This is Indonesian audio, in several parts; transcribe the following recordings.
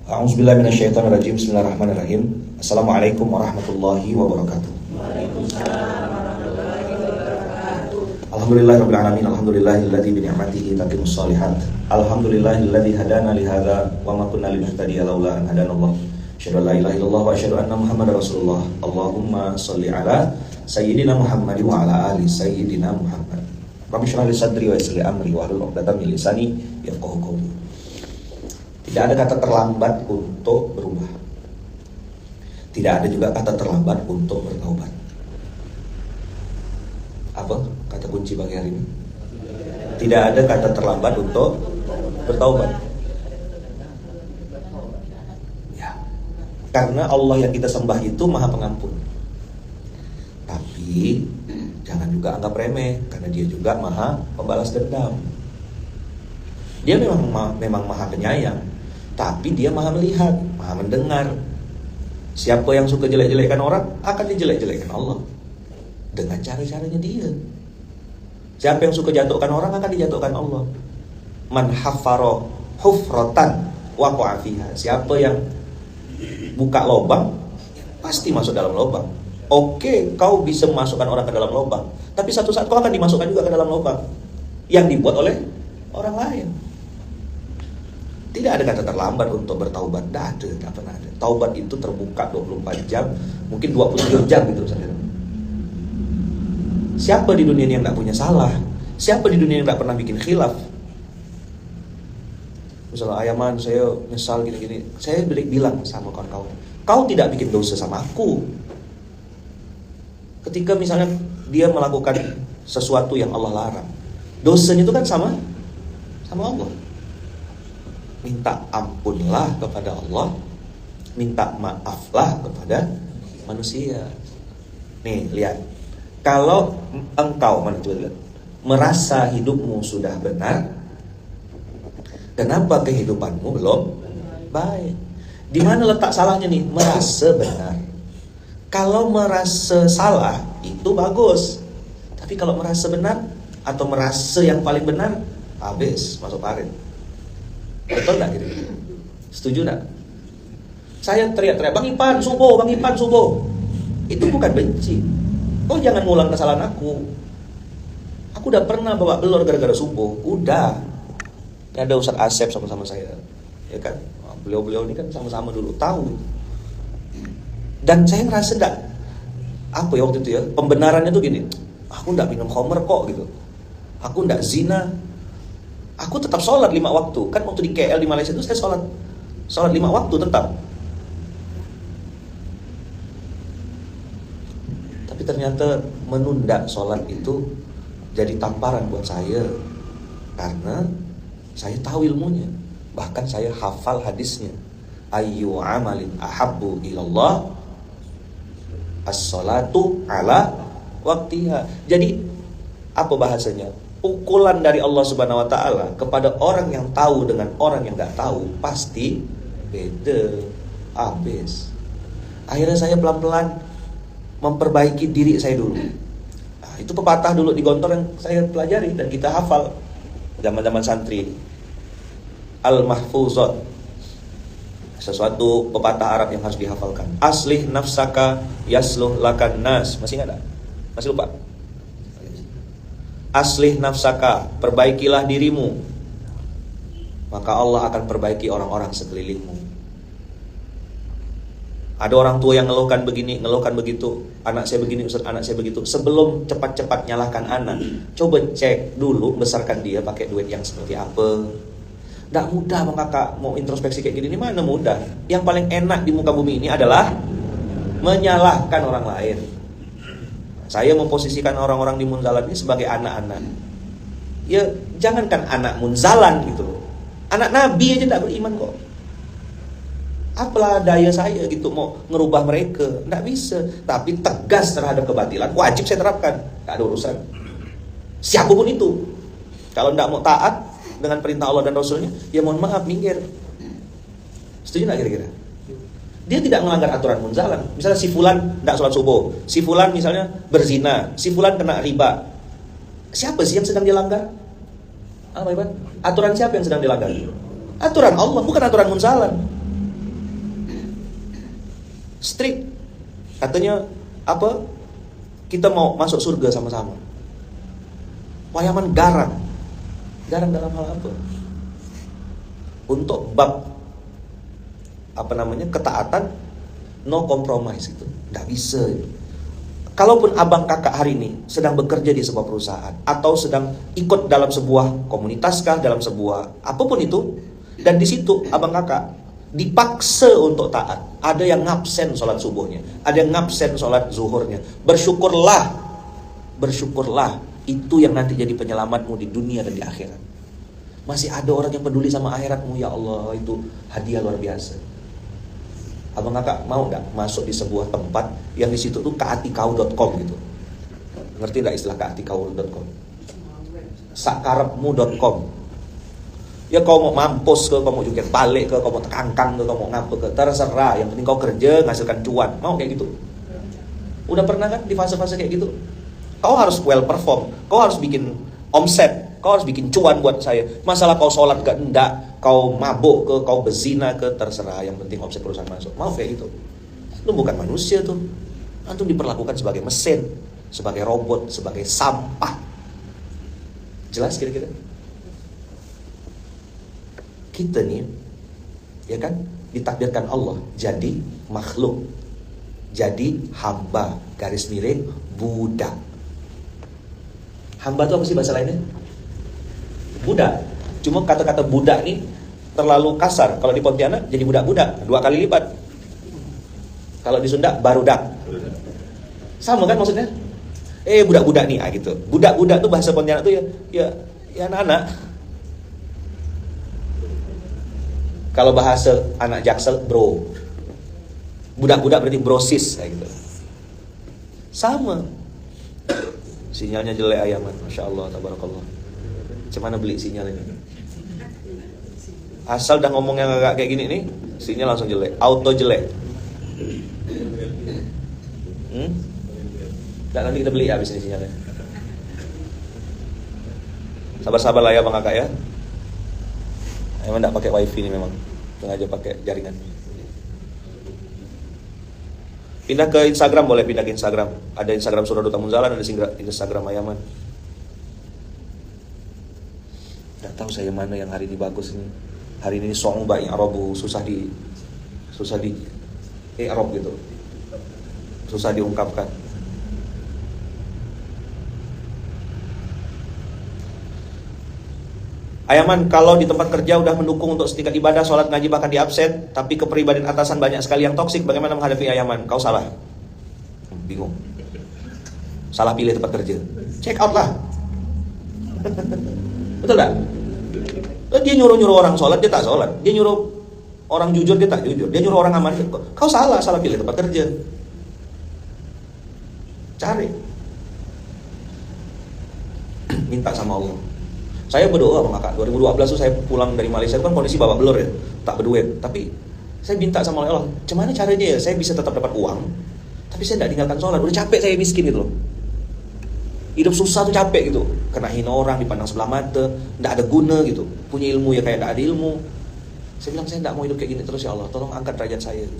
A'udzubillahi minasyaitonirrajim. Bismillahirrahmanirrahim. Assalamualaikum warahmatullahi wabarakatuh. Alhamdulillahirabbil alamin. Alhamdulillahilladzi bi ni'matihi tatimmus shalihat. Alhamdulillahilladzi hadana li hadza wa ma kunna linahtadiya laula an hadanallah. Asyhadu an la ilaha illallah wa asyhadu anna Muhammadar Rasulullah. Allahumma shalli ala sayyidina Muhammad wa ala ali sayyidina Muhammad. Rabbi shrah li sadri wa yassir li amri wahlul 'uqdatam min lisani yafqahu qawli. Tidak ada kata terlambat untuk berubah. Tidak ada juga kata terlambat untuk bertaubat. Apa kata kunci pagi hari ini? Tidak ada kata terlambat untuk bertaubat. Ya. Karena Allah yang kita sembah itu Maha Pengampun. Tapi jangan juga anggap remeh, karena Dia juga Maha Pembalas dendam. Dia memang Maha Penyayang, tapi Dia Maha Melihat, Maha Mendengar. Siapa yang suka jelek-jelekkan orang akan dijelek-jelekkan Allah dengan cara-caranya Dia. Siapa yang suka jatuhkan orang akan dijatuhkan Allah. Man haffara hufratan waqa'a fiha. Siapa yang buka lubang pasti masuk dalam lubang. Oke, kau bisa memasukkan orang ke dalam lubang, tapi satu saat kau akan dimasukkan juga ke dalam lubang yang dibuat oleh orang lain. Tidak ada kata terlambat untuk bertaubat. Tidak pernah ada. Taubat itu terbuka 24 jam, mungkin 24 jam gitu saja. Siapa di dunia ini yang tidak punya salah? Siapa di dunia yang tidak pernah bikin khilaf? Misalnya, Ayaman, saya nyesal gini-gini. Saya bilang sama kawan-kawan, kau tidak bikin dosa sama aku. Ketika misalnya dia melakukan sesuatu yang Allah larang, dosanya itu kan sama Allah. Minta ampunlah kepada Allah, minta maaflah kepada manusia. Nih, lihat. Kalau engkau merasa hidupmu sudah benar, kenapa kehidupanmu belum baik? Di mana letak salahnya nih? Merasa benar. Kalau merasa salah itu bagus, tapi kalau merasa benar atau merasa yang paling benar, habis masuk parit. Betul nggak gitu? Setuju nggak? Saya teriak-teriak, Bang Ipan subuh, Bang Ipan subuh. Itu bukan benci. Oh, jangan ngulang kesalahan aku. Aku udah pernah bawa belur gara-gara subuh. Udah. Ada Ustaz Asep sama-sama saya, ya kan? Beliau-beliau ini kan sama-sama dulu tahu. Dan saya ngerasa enggak, apa ya waktu itu ya, pembenarannya tuh gini, aku enggak minum khamr kok gitu, aku enggak zina, aku tetap sholat 5 waktu. Kan waktu di KL di Malaysia itu saya sholat 5 waktu tetap. Tapi ternyata menunda sholat itu jadi tamparan buat saya, karena saya tahu ilmunya, bahkan saya hafal hadisnya. Ayyu amalin ahabbu ilallah as-salatu ala waktiha. Jadi apa bahasanya? Pukulan dari Allah Subhanahu wa taala kepada orang yang tahu dengan orang yang enggak tahu pasti beda, habis. Akhirnya saya pelan-pelan memperbaiki diri saya dulu. Nah, itu pepatah dulu di Gontor yang saya pelajari dan kita hafal zaman-zaman santri. Al-Mahfuzat. Sesuatu pepatah Arab yang harus dihafalkan. Aslih nafsaka yasluh lakan nas. Masih enggak ada? Masih lupa? Aslih nafsaka, perbaikilah dirimu, maka Allah akan perbaiki orang-orang sekelilingmu. Ada orang tua yang ngeluhkan begini, ngeluhkan begitu, anak saya begini, Ustaz, anak saya begitu. Sebelum cepat-cepat nyalahkan anak, coba cek dulu besarkan dia pakai duit yang seperti apa. Nggak mudah Bang Kakak mau introspeksi kayak gini, mana mudah. Yang paling enak di muka bumi ini adalah menyalahkan orang lain. Saya memposisikan orang-orang di Munzalan ini sebagai anak-anak. Ya jangankan anak Munzalan gitu loh, anak Nabi aja tidak beriman kok. Apalah daya saya gitu mau ngerubah mereka, nggak bisa. Tapi tegas terhadap kebatilan wajib saya terapkan, nggak ada urusan siapapun itu. Kalau nggak mau taat dengan perintah Allah dan Rasulnya, ya mohon maaf, minggir. Setuju nggak kira-kira? Dia tidak melanggar aturan Munzalan. Misalnya si fulan tidak sholat subuh, si fulan misalnya berzina, si fulan kena riba. Siapa sih yang sedang dilanggar? Apa Iban? Aturan siapa yang sedang dilanggar? Aturan Allah, bukan aturan Munzalan. strict. Katanya apa? Kita mau masuk surga sama-sama. Pak Yaman garang dalam hal apa? Untuk bab ketaatan, no compromise itu, nggak bisa. Kalaupun abang kakak hari ini sedang bekerja di sebuah perusahaan atau sedang ikut dalam sebuah komunitas kah, dalam sebuah apapun itu, dan di situ abang kakak dipaksa untuk taat, ada yang ngabsen sholat subuhnya, ada yang ngabsen sholat zuhurnya, bersyukurlah, itu yang nanti jadi penyelamatmu di dunia dan di akhirat. Masih ada orang yang peduli sama akhiratmu, ya Allah, itu hadiah luar biasa. Abang kakak mau nggak masuk di sebuah tempat yang di situ tuh kaatikau.com gitu? Ngerti nggak istilah kaatikau.com? Sakarepmu.com. Ya kau mau mampus ke, kau mau joget balik ke, kau mau tekangkang ke, kau mau ngapa ke, terserah. Yang penting kau kerja, ngasilkan cuan. Mau kayak gitu? Udah pernah kan di fase-fase kayak gitu? Kau harus well perform, kau harus bikin omset, kau harus bikin cuan buat saya. Masalah kau sholat gak enggak, kau mabuk ke, kau bezina ke, terserah. Yang penting omset perusahaan masuk. Mau kayak gitu? Lu bukan manusia tuh. Antum diperlakukan sebagai mesin, sebagai robot, sebagai sampah. Jelas kira-kira? Kita nih, ya kan, ditakdirkan Allah jadi makhluk, jadi hamba, garis miring budak. Hamba itu apa sih bahasa lainnya? Budak. Cuma kata-kata budak nih terlalu kasar. Kalau di Pontianak jadi budak-budak, 2 kali lipat. Kalau di Sunda barudak. Sama kan maksudnya? Budak-budak nih, gitu. Budak-budak tuh bahasa Pontianak tuh ya anak-anak. Kalau bahasa anak Jaksel, bro. Budak-budak berarti brosis, kayak gitu. Sama. Sinyalnya jelek ayaman, Masya Allah, tabarakallah. Macam mana beli sinyal ini? Asal dah ngomong yang agak kayak gini nih, sinyal langsung jelek, auto jelek. Dan nanti kita beli habis ini sinyalnya. Sabar-sabar lah ya bang kakak ya. Emang enggak pakai wifi ini memang, sengaja pakai jaringan. Pindah ke Instagram, boleh pindah ke Instagram. Ada Instagram Surah Duta Munzalan, ada Instagram Ayaman. Gak tahu saya mana yang hari ini bagus ini. Hari ini song banyak Arabu, susah di Arab gitu. Susah diungkapkan. Ayaman, kalau di tempat kerja udah mendukung untuk setingkat ibadah, sholat, ngaji, bahkan di absen, tapi kepribadian atasan banyak sekali yang toksik, bagaimana menghadapi Ayaman? Kau salah. Bingung. Salah pilih tempat kerja. Check out lah. Betul gak? Dia nyuruh-nyuruh orang sholat, dia tak sholat. Dia nyuruh orang jujur, dia tak jujur. Dia nyuruh orang aman. Kau salah pilih tempat kerja. Cari. Minta sama Allah. Saya berdoa bang kakak, 2012 tuh saya pulang dari Malaysia, kan kondisi babak belur ya, tak berduit. Tapi saya minta sama Allah, gimana caranya ya saya bisa tetap dapat uang, tapi saya tidak tinggalkan sholat. Udah capek saya miskin gitu loh. Hidup susah tuh capek gitu, kena hina orang, dipandang sebelah mata, tidak ada guna gitu. Punya ilmu ya kayak tidak ada ilmu. Saya bilang saya tidak mau hidup kayak gini terus ya Allah, tolong angkat derajat saya gitu.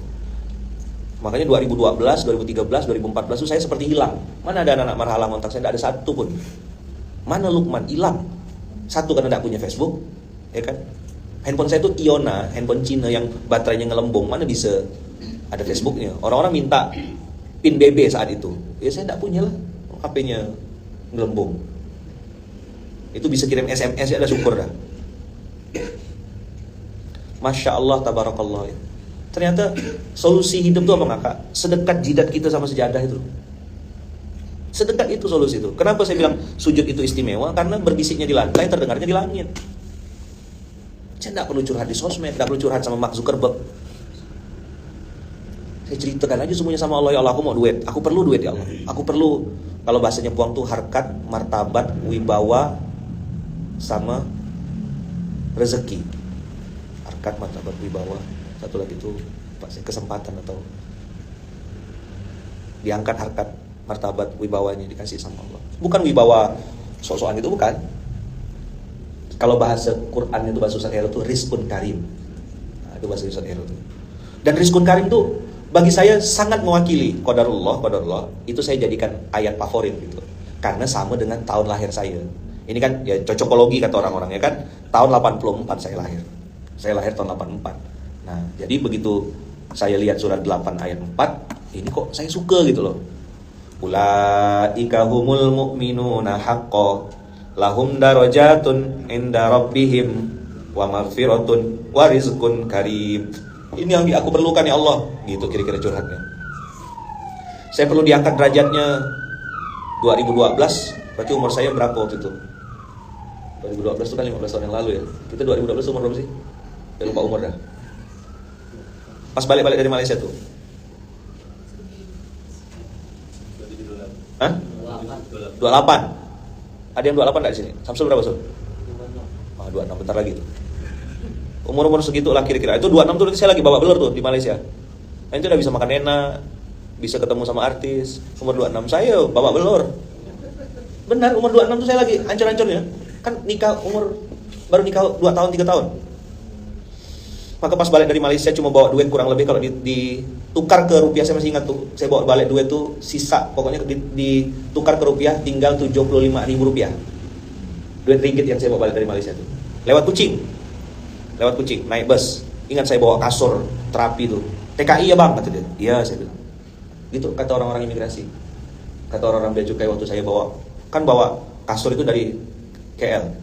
Makanya 2012, 2013, 2014 tuh saya seperti hilang. Mana ada anak-anak marhalah ngontak saya, tidak ada satu pun. Mana Lukman, hilang. Satu karena tidak punya Facebook, ya kan? Handphone saya itu Iona, handphone Cina yang baterainya ngelembung, mana bisa ada Facebooknya? Orang-orang minta pin BB saat itu, ya saya tidak punya lah, HP-nya ngelembung. Itu bisa kirim SMS ya, ada syukur dah. Masya Allah, tabarakallah. Ternyata solusi hidup itu apa kakak? Sedekat jidat kita sama sejadah itu. Sedekat itu solusi itu. Kenapa saya bilang sujud itu istimewa? Karena berbisiknya di lantai, terdengarnya di langit. Saya tidak perlu curhat di sosmed, tidak perlu curhat sama Mark Zuckerberg. Saya ceritakan aja semuanya sama Allah. Ya Allah, aku mau duit. Aku perlu duit ya Allah. Aku perlu, kalau bahasanya puang tuh harkat, martabat, wibawa, sama rezeki. Harkat, martabat, wibawa. Satu lagi itu kesempatan atau diangkat harkat, martabat, wibawanya dikasih sama Allah. Bukan wibawa sok-sokan itu, bukan. Kalau bahasa Quran itu, bahasa Ustaz Heru itu rizkun karim. Nah, itu bahasa Ustaz Heru itu. Dan rizkun karim itu bagi saya sangat mewakili qadarullah. Itu saya jadikan ayat favorit gitu. Karena sama dengan tahun lahir saya. Ini kan ya cocokologi kata orang-orang ya kan. Tahun 84 saya lahir. Saya lahir tahun 84. Nah, jadi begitu saya lihat surat 8 ayat 4, ini kok saya suka gitu loh. Ulaika humul mu'minuna haqqo lahum darajatun inda rabbihim wa maghfiratun wa rizqun karim. Ini yang aku perlukan ya Allah. Gitu kira-kira curhatnya. Saya perlu diangkat derajatnya 2012. Berarti umur saya berapa waktu itu? 2012 itu kan 15 tahun yang lalu ya. Kita 2012 umur berapa sih? Ya lupa umur dah. Pas balik-balik dari Malaysia tuh. Hah? 28. Ada yang 28 enggak di sini? Samsul berapa, Sul? 26 bentar lagi tuh. Umur-umur segitu lah kira-kira. Itu 26 tuh nanti saya lagi bawa belur tuh di Malaysia. Nah, itu udah bisa makan enak, bisa ketemu sama artis. Umur 26 saya bawa belur. Benar, umur 26 tuh saya lagi hancur-hancurnya. Kan nikah baru nikah 2 tahun 3 tahun. Maka pas balik dari Malaysia cuma bawa duit kurang lebih kalau ditukar ke rupiah, saya masih ingat tuh. Saya bawa balik duit tuh sisa, pokoknya ditukar ke rupiah tinggal 75.000 rupiah. Duit ringgit yang saya bawa balik dari Malaysia tuh. Lewat Kuching, naik bus. Ingat saya bawa kasur terapi tuh. TKI ya bang, kata dia. Iya saya bilang. Gitu kata orang-orang imigrasi. Kata orang-orang bea cukai waktu saya bawa kasur itu dari KL,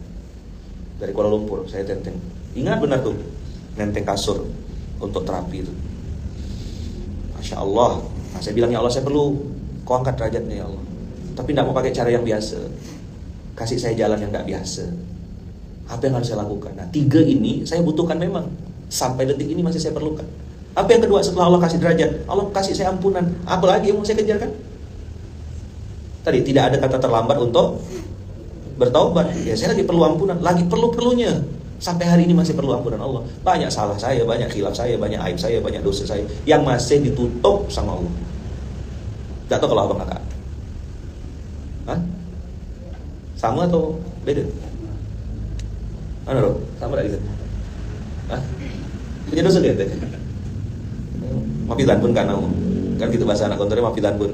dari Kuala Lumpur. Saya tenteng. Ingat benar tuh. Nenteng kasur untuk terapi itu. Masya Allah. Nah, saya bilang ya Allah, saya perlu kau angkat derajatnya ya Allah. Tapi tidak mau pakai cara yang biasa. Kasih saya jalan yang tidak biasa. Apa yang harus saya lakukan? Nah, 3 ini saya butuhkan memang. Sampai detik ini masih saya perlukan. Apa yang kedua setelah Allah kasih derajat? Allah kasih saya ampunan. Apa lagi yang mau saya kejar kan? Tadi tidak ada kata terlambat untuk bertaubat. Ya saya lagi perlu ampunan. Lagi perlu-perlunya. Sampai hari ini masih perlu ampunan Allah. Banyak salah saya, banyak khilaf saya, banyak aib saya, banyak dosa saya yang masih ditutup sama Allah. Gak tahu kalau abang kakak. Hah? Sama atau beda? Mana loh? Sama gak gitu? Hah? Punya dosa dia teh? Mafilan pun kan kamu. Kan gitu bahasa anak kontornya mafilan pun.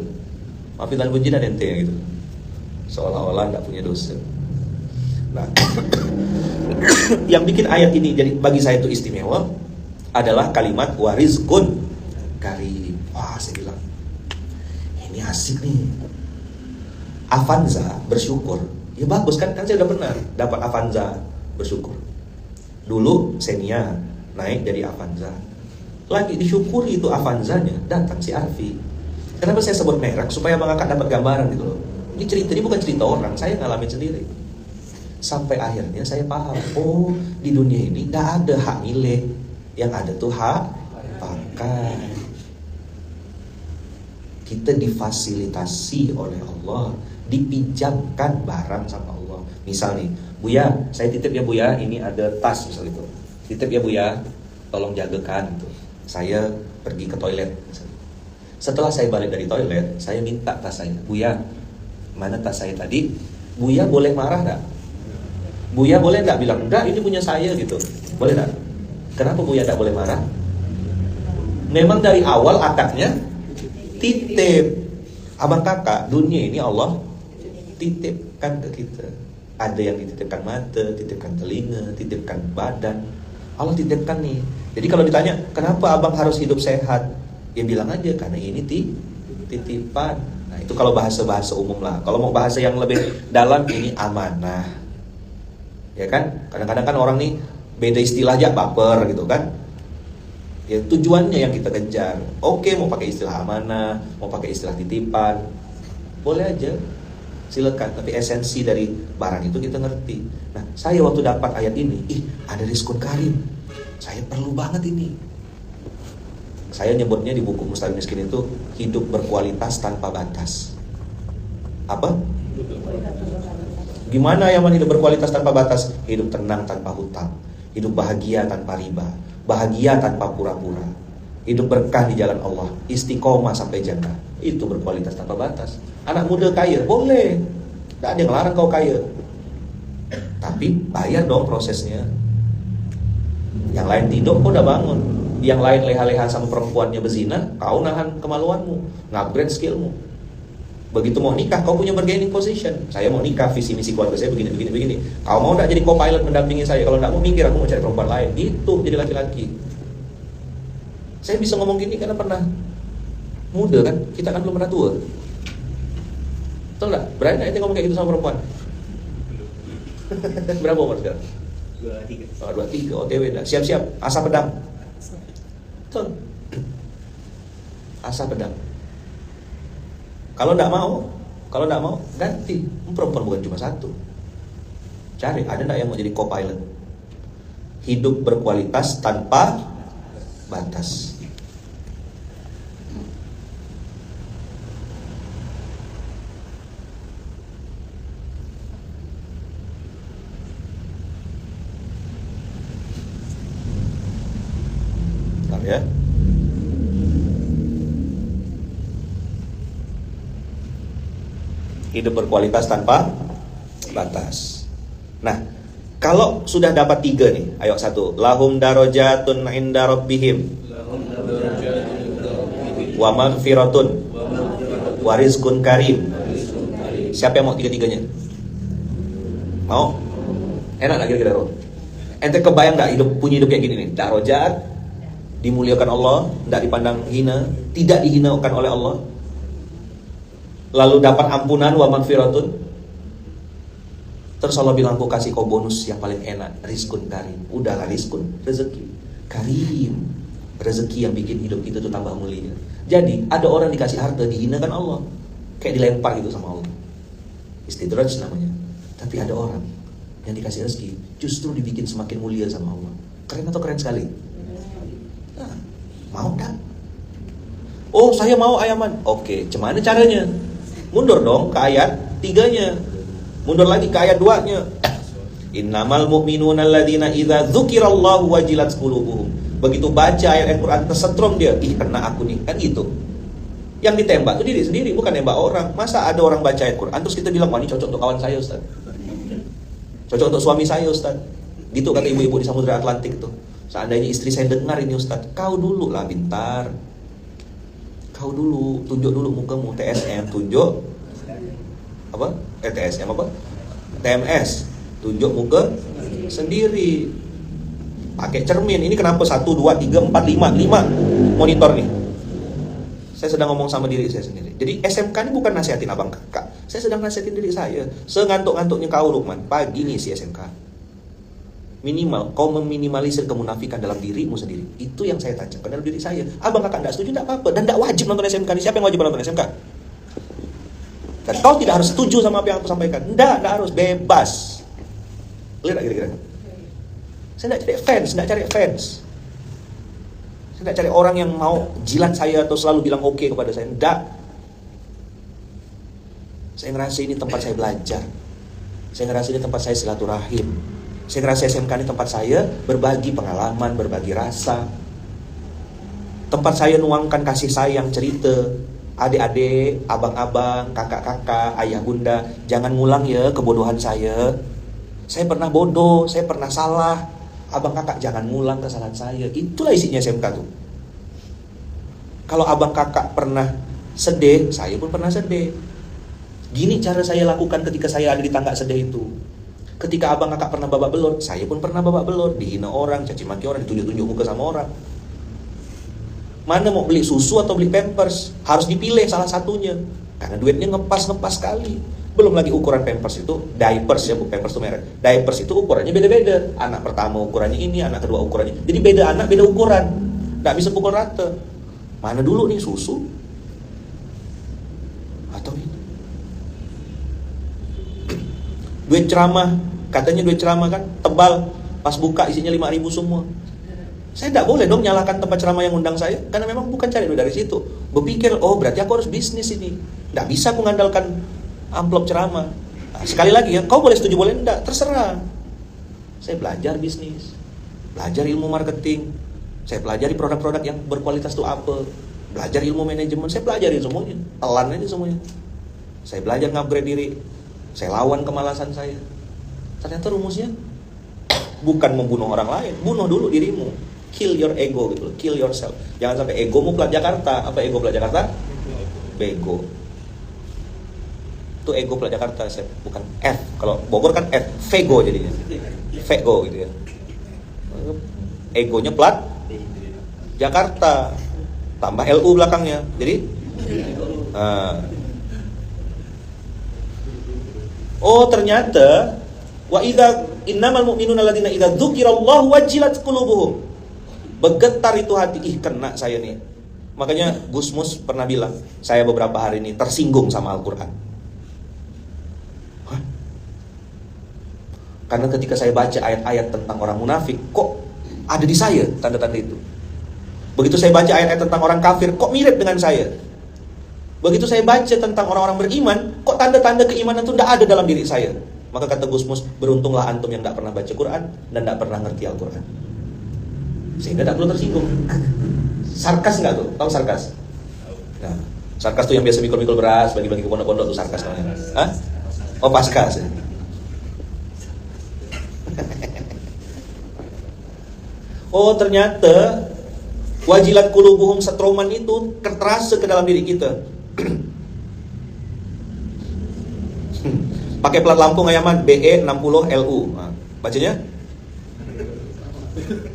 Mafilan pun jinak ente gitu. Seolah-olah gak punya dosa. Nah, yang bikin ayat ini jadi bagi saya itu istimewa adalah kalimat warizqun karim. Wah, saya bilang ini asik nih. Avanza bersyukur. Ya bagus kan saya udah pernah dapat Avanza bersyukur. Dulu Xenia naik jadi Avanza. Lagi disyukuri itu Avanzanya, datang si Arfi. Kenapa saya sebut merek? Supaya Bang Kakak dapat gambaran gitu loh. Ini cerita, ini bukan cerita orang, saya ngalamin sendiri. Sampai akhirnya saya paham, oh di dunia ini gak ada hak milik, yang ada tuh hak pakai. Kita difasilitasi oleh Allah, dipinjamkan barang sama Allah. Misal nih, Buya, saya titip ya Buya, ini ada tas misal itu. Titip ya Buya, tolong jagakan gitu. Saya pergi ke toilet misalnya. Setelah saya balik dari toilet, saya minta tas saya. Buya, mana tas saya tadi? Buya boleh marah gak? Buya boleh nggak bilang, enggak ini punya saya gitu? Boleh nggak? Kenapa Buya nggak boleh marah? Memang dari awal akadnya titip. Abang kakak, dunia ini Allah titipkan ke kita. Ada yang dititipkan mata, titipkan telinga, titipkan badan. Allah titipkan nih. Jadi kalau ditanya, kenapa abang harus hidup sehat? Ya bilang aja, karena ini titipan. Nah itu kalau bahasa-bahasa umum lah. Kalau mau bahasa yang lebih dalam, ini amanah. Ya kan, kadang-kadang kan orang nih beda istilah aja baper gitu kan. Ya tujuannya yang kita kejar. Oke, mau pakai istilah amanah, mau pakai istilah titipan, boleh aja, silakan. Tapi esensi dari barang itu kita ngerti. Nah, saya waktu dapat ayat ini, ada rizqun karim, saya perlu banget ini. Saya nyebutnya di buku Mustahil Miskin itu hidup berkualitas tanpa batas. Apa? Gimana yang hidup berkualitas tanpa batas? Hidup tenang tanpa hutang, hidup bahagia tanpa riba, bahagia tanpa pura-pura, hidup berkah di jalan Allah, istiqomah sampai jannah. Itu berkualitas tanpa batas. Anak muda kaya, boleh. Tidak ada yang larang kau kaya. Tapi bayar dong prosesnya. Yang lain tidur, kau udah bangun. Yang lain leha-leha sama perempuannya berzina, kau nahan kemaluanmu, ngupgrade skillmu. Begitu mau nikah, kau punya bargaining position. Saya mau nikah, visi misi keluarga saya begini. Kau mau enggak jadi co-pilot mendampingi saya? Kalau enggak mau minggir, aku mau cari perempuan lain. Itu jadi laki-laki. Saya bisa ngomong gini karena pernah muda kan, kita kan belum pernah tua. Tahu enggak? Berani enggak ente ngomong kayak gitu sama perempuan? Berapa umur sekarang? 23. Oh, 23, OTW dah. Siap-siap, asap pedang. Betul. Asap pedang. Kalau enggak mau, ganti. Perempuan bukan cuma satu. Cari, ada enggak yang mau jadi co-pilot? Hidup berkualitas tanpa batas. Ya. Hidup berkualitas tanpa batas. Nah, kalau sudah dapat 3 nih, ayo satu. Lahum darajatun inda rabbihim wa maghfiratun wa rizqun karim. Siapa yang mau 3-3-nya? Mau? Enak gak kira-kira? Ente kebayang gak punya hidup kayak gini nih? Darajat, dimuliakan Allah, tidak dipandang hina, tidak dihinakan oleh Allah. Lalu dapat ampunan wa magfiratun. Terus Allah bilang, aku kasih kau bonus yang paling enak, rizkun karim. Udahlah rizkun, rezeki karim, rezeki yang bikin hidup kita tuh tambah mulia. Jadi ada orang dikasih harta dihinakan Allah, kayak dilempar gitu sama Allah. Istidraj namanya. Tapi ada orang yang dikasih rezeki justru dibikin semakin mulia sama Allah. Keren atau keren sekali? Mau kan? Oh, saya mau ayaman. Oke, gimana caranya? Mundur dong ke ayat 3-nya. Mundur lagi ke ayat 2-nya. Innamal mu'minuna alladzina idza dzukirallahu wajilat qulubuhum. Begitu baca ayat Al-Qur'an tersetrum dia, ih kena aku nih, kan gitu. Yang ditembak itu diri sendiri, bukan nembak orang. Masa ada orang baca ayat Qur'an terus kita bilang, "Wah, ini cocok untuk kawan saya, Ustaz." Cocok untuk suami saya, Ustaz. Gitu kata ibu-ibu di Samudra Atlantik tuh. Seandainya istri saya dengar ini, Ustaz, kau dulu lah pintar. Kau dulu, tunjuk dulu mukamu, TSM, tunjuk apa? TSM apa? TMS, tunjuk muka sendiri. Pakai cermin. Ini kenapa 1, 2, 3, 4, 5 monitor nih? Saya sedang ngomong sama diri saya sendiri. Jadi SMK ini bukan nasihatin abang kakak. Saya sedang nasihatin diri saya. Sengantuk-ngantuknya kau, Lukman, pagi nih si SMK. Minimal kau meminimalisir kemunafikan dalam dirimu sendiri. Itu yang saya tancapkan dalam diri saya. Abang kakak tidak setuju, tidak apa-apa. Dan tidak wajib nonton SMK. Siapa yang wajib nonton SMK? Dan kau tidak harus setuju sama apa yang aku sampaikan. Tidak harus, bebas. Lihat kira-kira. Saya tidak cari fans. Saya tidak cari orang yang mau jilat saya atau selalu bilang oke kepada saya. Tidak. Saya ngerasa ini tempat saya belajar. Saya ngerasa ini tempat saya silaturahim. Saya ngerasa SMK ini tempat saya berbagi pengalaman, berbagi rasa. Tempat saya nuangkan kasih sayang, cerita. Adik-adik, abang-abang, kakak-kakak, ayah bunda, jangan ngulang ya kebodohan saya. Saya pernah bodoh, saya pernah salah. Abang kakak jangan ngulang kesalahan saya. Itulah isinya SMK tuh. Kalau abang kakak pernah sedih, saya pun pernah sedih. Gini cara saya lakukan ketika saya ada di tangga sedih itu. Ketika abang kakak pernah babak belur, saya pun pernah babak belur. Dihina orang, caci maki orang, ditunjuk-tunjuk muka sama orang. Mana mau beli susu atau beli pampers? Harus dipilih salah satunya. Karena duitnya ngepas sekali. Belum lagi ukuran pampers itu, diapers ya, pampers itu merek. Diapers itu ukurannya beda-beda. Anak pertama ukurannya ini, anak kedua ukurannya. Jadi beda anak, beda ukuran. Nggak bisa pukul rata. Mana dulu nih susu? Atau ini? Duit ceramah. Katanya duit ceramah kan tebal, pas buka isinya 5.000 semua. Saya tidak boleh dong nyalakan tempat ceramah yang undang saya, karena memang bukan cari duit dari situ. Berpikir, oh berarti aku harus bisnis ini. Tidak bisa aku mengandalkan amplop ceramah. Nah, sekali lagi ya, kau boleh setuju boleh enggak, terserah. Saya belajar bisnis, belajar ilmu marketing, saya pelajari produk-produk yang berkualitas itu apa, belajar ilmu manajemen, saya pelajari semuanya, telan aja semuanya. Saya belajar ngupgrade diri, saya lawan kemalasan saya. Ternyata rumusnya bukan membunuh orang lain, bunuh dulu dirimu. Kill your ego gitu loh, kill yourself. Jangan sampai egomu plat Jakarta. Apa ego plat Jakarta? Bego. Itu ego plat Jakarta, bukan F. Kalau Bogor kan F, Vego jadinya. Vego gitu ya. Egonya plat Jakarta. Tambah LU belakangnya. Jadi oh ternyata wa idza innamal mu'minuna alladziina idza dzukirallahu wajilat qulubuhum. Bergetar itu hati, kena saya nih. Makanya Gus Mus pernah bilang, saya beberapa hari ini tersinggung sama Al-Quran. Hah? Karena ketika saya baca ayat-ayat tentang orang munafik, kok ada di saya tanda-tanda itu. Begitu saya baca ayat-ayat tentang orang kafir, kok mirip dengan saya. Begitu saya baca tentang orang-orang beriman, kok tanda-tanda keimanan itu tidak ada dalam diri saya. Maka kata Gus Mus, beruntunglah antum yang tidak pernah baca Quran dan tidak pernah ngerti Al-Quran. Sehingga tidak perlu tersinggung. Sarkas nggak tuh? Tahu sarkas? Nah, sarkas tuh yang biasa mikul-mikul beras, bagi-bagi ke pondok-pondok tuh sarkas namanya. Hah? Oh, paskas ya? Oh, ternyata wajilat qulubuhum, setroman itu terasa ke dalam diri kita. Pakai plat Lampung Ayaman BE 60 LU. Nah, bacanya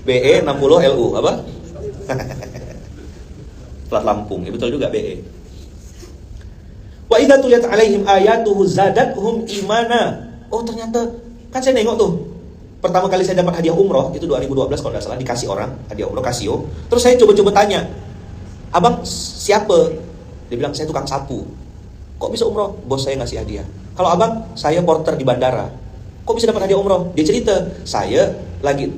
BE 60 LU apa? Plat Lampung, ya betul juga BE. Wa idza tuliyat alaihim ayatuhu zadathum imana. Oh ternyata kan saya nengok tuh. Pertama kali saya dapat hadiah umroh itu 2012 kalau enggak salah, dikasih orang hadiah umroh Casio. Terus saya coba-coba tanya, "Abang siapa?" Dia bilang, "Saya tukang sapu." "Kok bisa umroh?" "Bos saya ngasih hadiah." "Kalau abang?" "Saya porter di bandara." "Kok bisa dapat hadiah umroh?" Dia cerita, "Saya lagi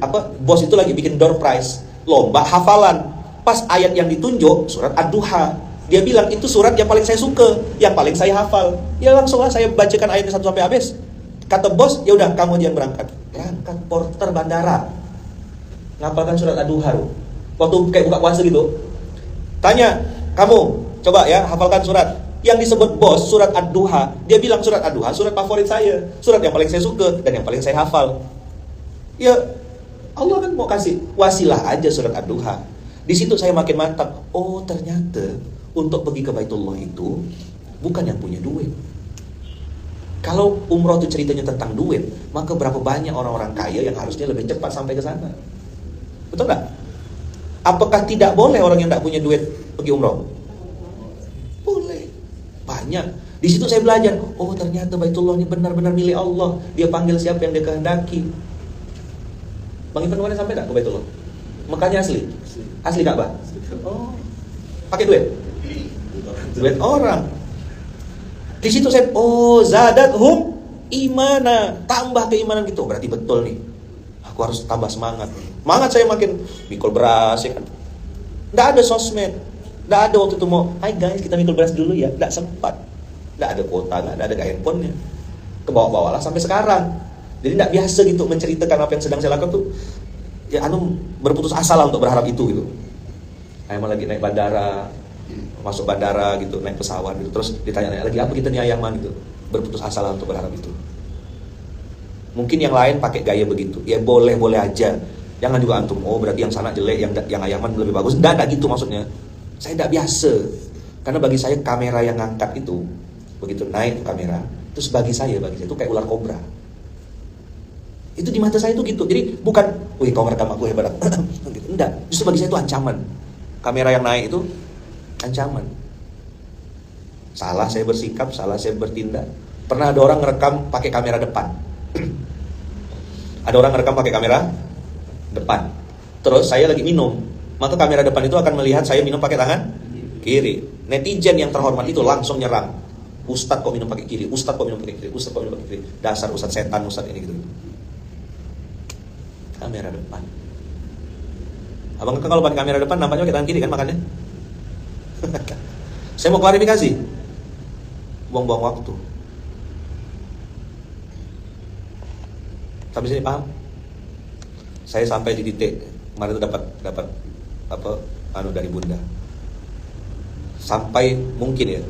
bos itu lagi bikin door prize, lomba hafalan. Pas ayat yang ditunjuk surat Ad-Duha. Dia bilang itu surat yang paling saya suka, yang paling saya hafal. Ya langsunglah saya bacakan ayatnya 1 sampai habis. Kata bos, ya udah kamu aja yang berangkat. Berangkat porter bandara. Ngapalkan surat Ad-Duha. Waktu kayak buka puasa gitu. Tanya, "Kamu coba ya hafalkan surat." Yang disebut bos surat Ad-Duha. Dia bilang surat Ad-Duha surat favorit saya, surat yang paling saya suka dan yang paling saya hafal. Ya Allah kan mau kasih wasilah aja surat Ad-Duha. Di situ saya makin mantap. Oh ternyata untuk pergi ke Baitullah itu bukan yang punya duit. Kalau umroh itu ceritanya tentang duit, maka berapa banyak orang-orang kaya yang harusnya lebih cepat sampai ke sana. Betul nggak? Apakah tidak boleh orang yang tidak punya duit pergi umroh? Boleh. Banyak. Di situ saya belajar. Oh ternyata Baitullah ini benar-benar milik Allah. Dia panggil siapa yang dia kehendaki. Bang Ivan kemarin sampai tak ke Baitullah? Mekahnya asli? Asli Ka'bah? Oh, pakai duit? Duit orang. Di situ saya, oh zadathum imana, tambah keimanan gitu. Berarti betul nih, aku harus tambah semangat. Semangat saya makin mikul beras ya kan. Nggak ada sosmed, nggak ada waktu itu mau, "Hai guys kita mikul beras dulu ya." Nggak sempat, nggak ada kuota, nggak ada handphonenya. Kebawa-bawalah sampai sekarang. Jadi nggak biasa gitu menceritakan apa yang sedang saya lakukan tuh. Ya berputus asa lah untuk berharap itu gitu. Ayaman lagi naik bandara, masuk bandara gitu, naik pesawat gitu, terus ditanya lagi apa kita nih Ayaman gitu. Berputus asa lah untuk berharap itu. Mungkin yang lain pakai gaya begitu. Ya boleh-boleh aja. Jangan juga antum, oh berarti yang sana jelek, yang Ayaman lebih bagus. Enggak gitu maksudnya. Saya enggak biasa. Karena bagi saya kamera yang ngangkat itu, begitu naik kamera, terus bagi saya itu kayak ular kobra. Itu di mata saya itu gitu. Jadi bukan, wih kau merekam aku hebat. Gitu. Enggak, justru bagi saya itu ancaman. Kamera yang naik itu ancaman. Salah saya bersikap, salah saya bertindak. Pernah ada orang ngerekam pakai kamera depan. Ada orang ngerekam pakai kamera depan. Terus saya lagi minum, maka kamera depan itu akan melihat saya minum pakai tangan kiri. Netizen yang terhormat itu langsung nyerang. Ustadz kok minum pakai kiri, Ustadz kok minum pakai kiri, Ustadz kok minum pakai kiri. Dasar Ustadz setan, Ustadz ini gitu. Kamera depan. Abang kan kalau pakai kamera depan nampaknya pakai tangan kiri kan makannya. Saya mau klarifikasi. Buang-buang waktu. Sampai sini paham? Saya sampai di titik kemarin itu dapat dari Bunda. Sampai mungkin ya.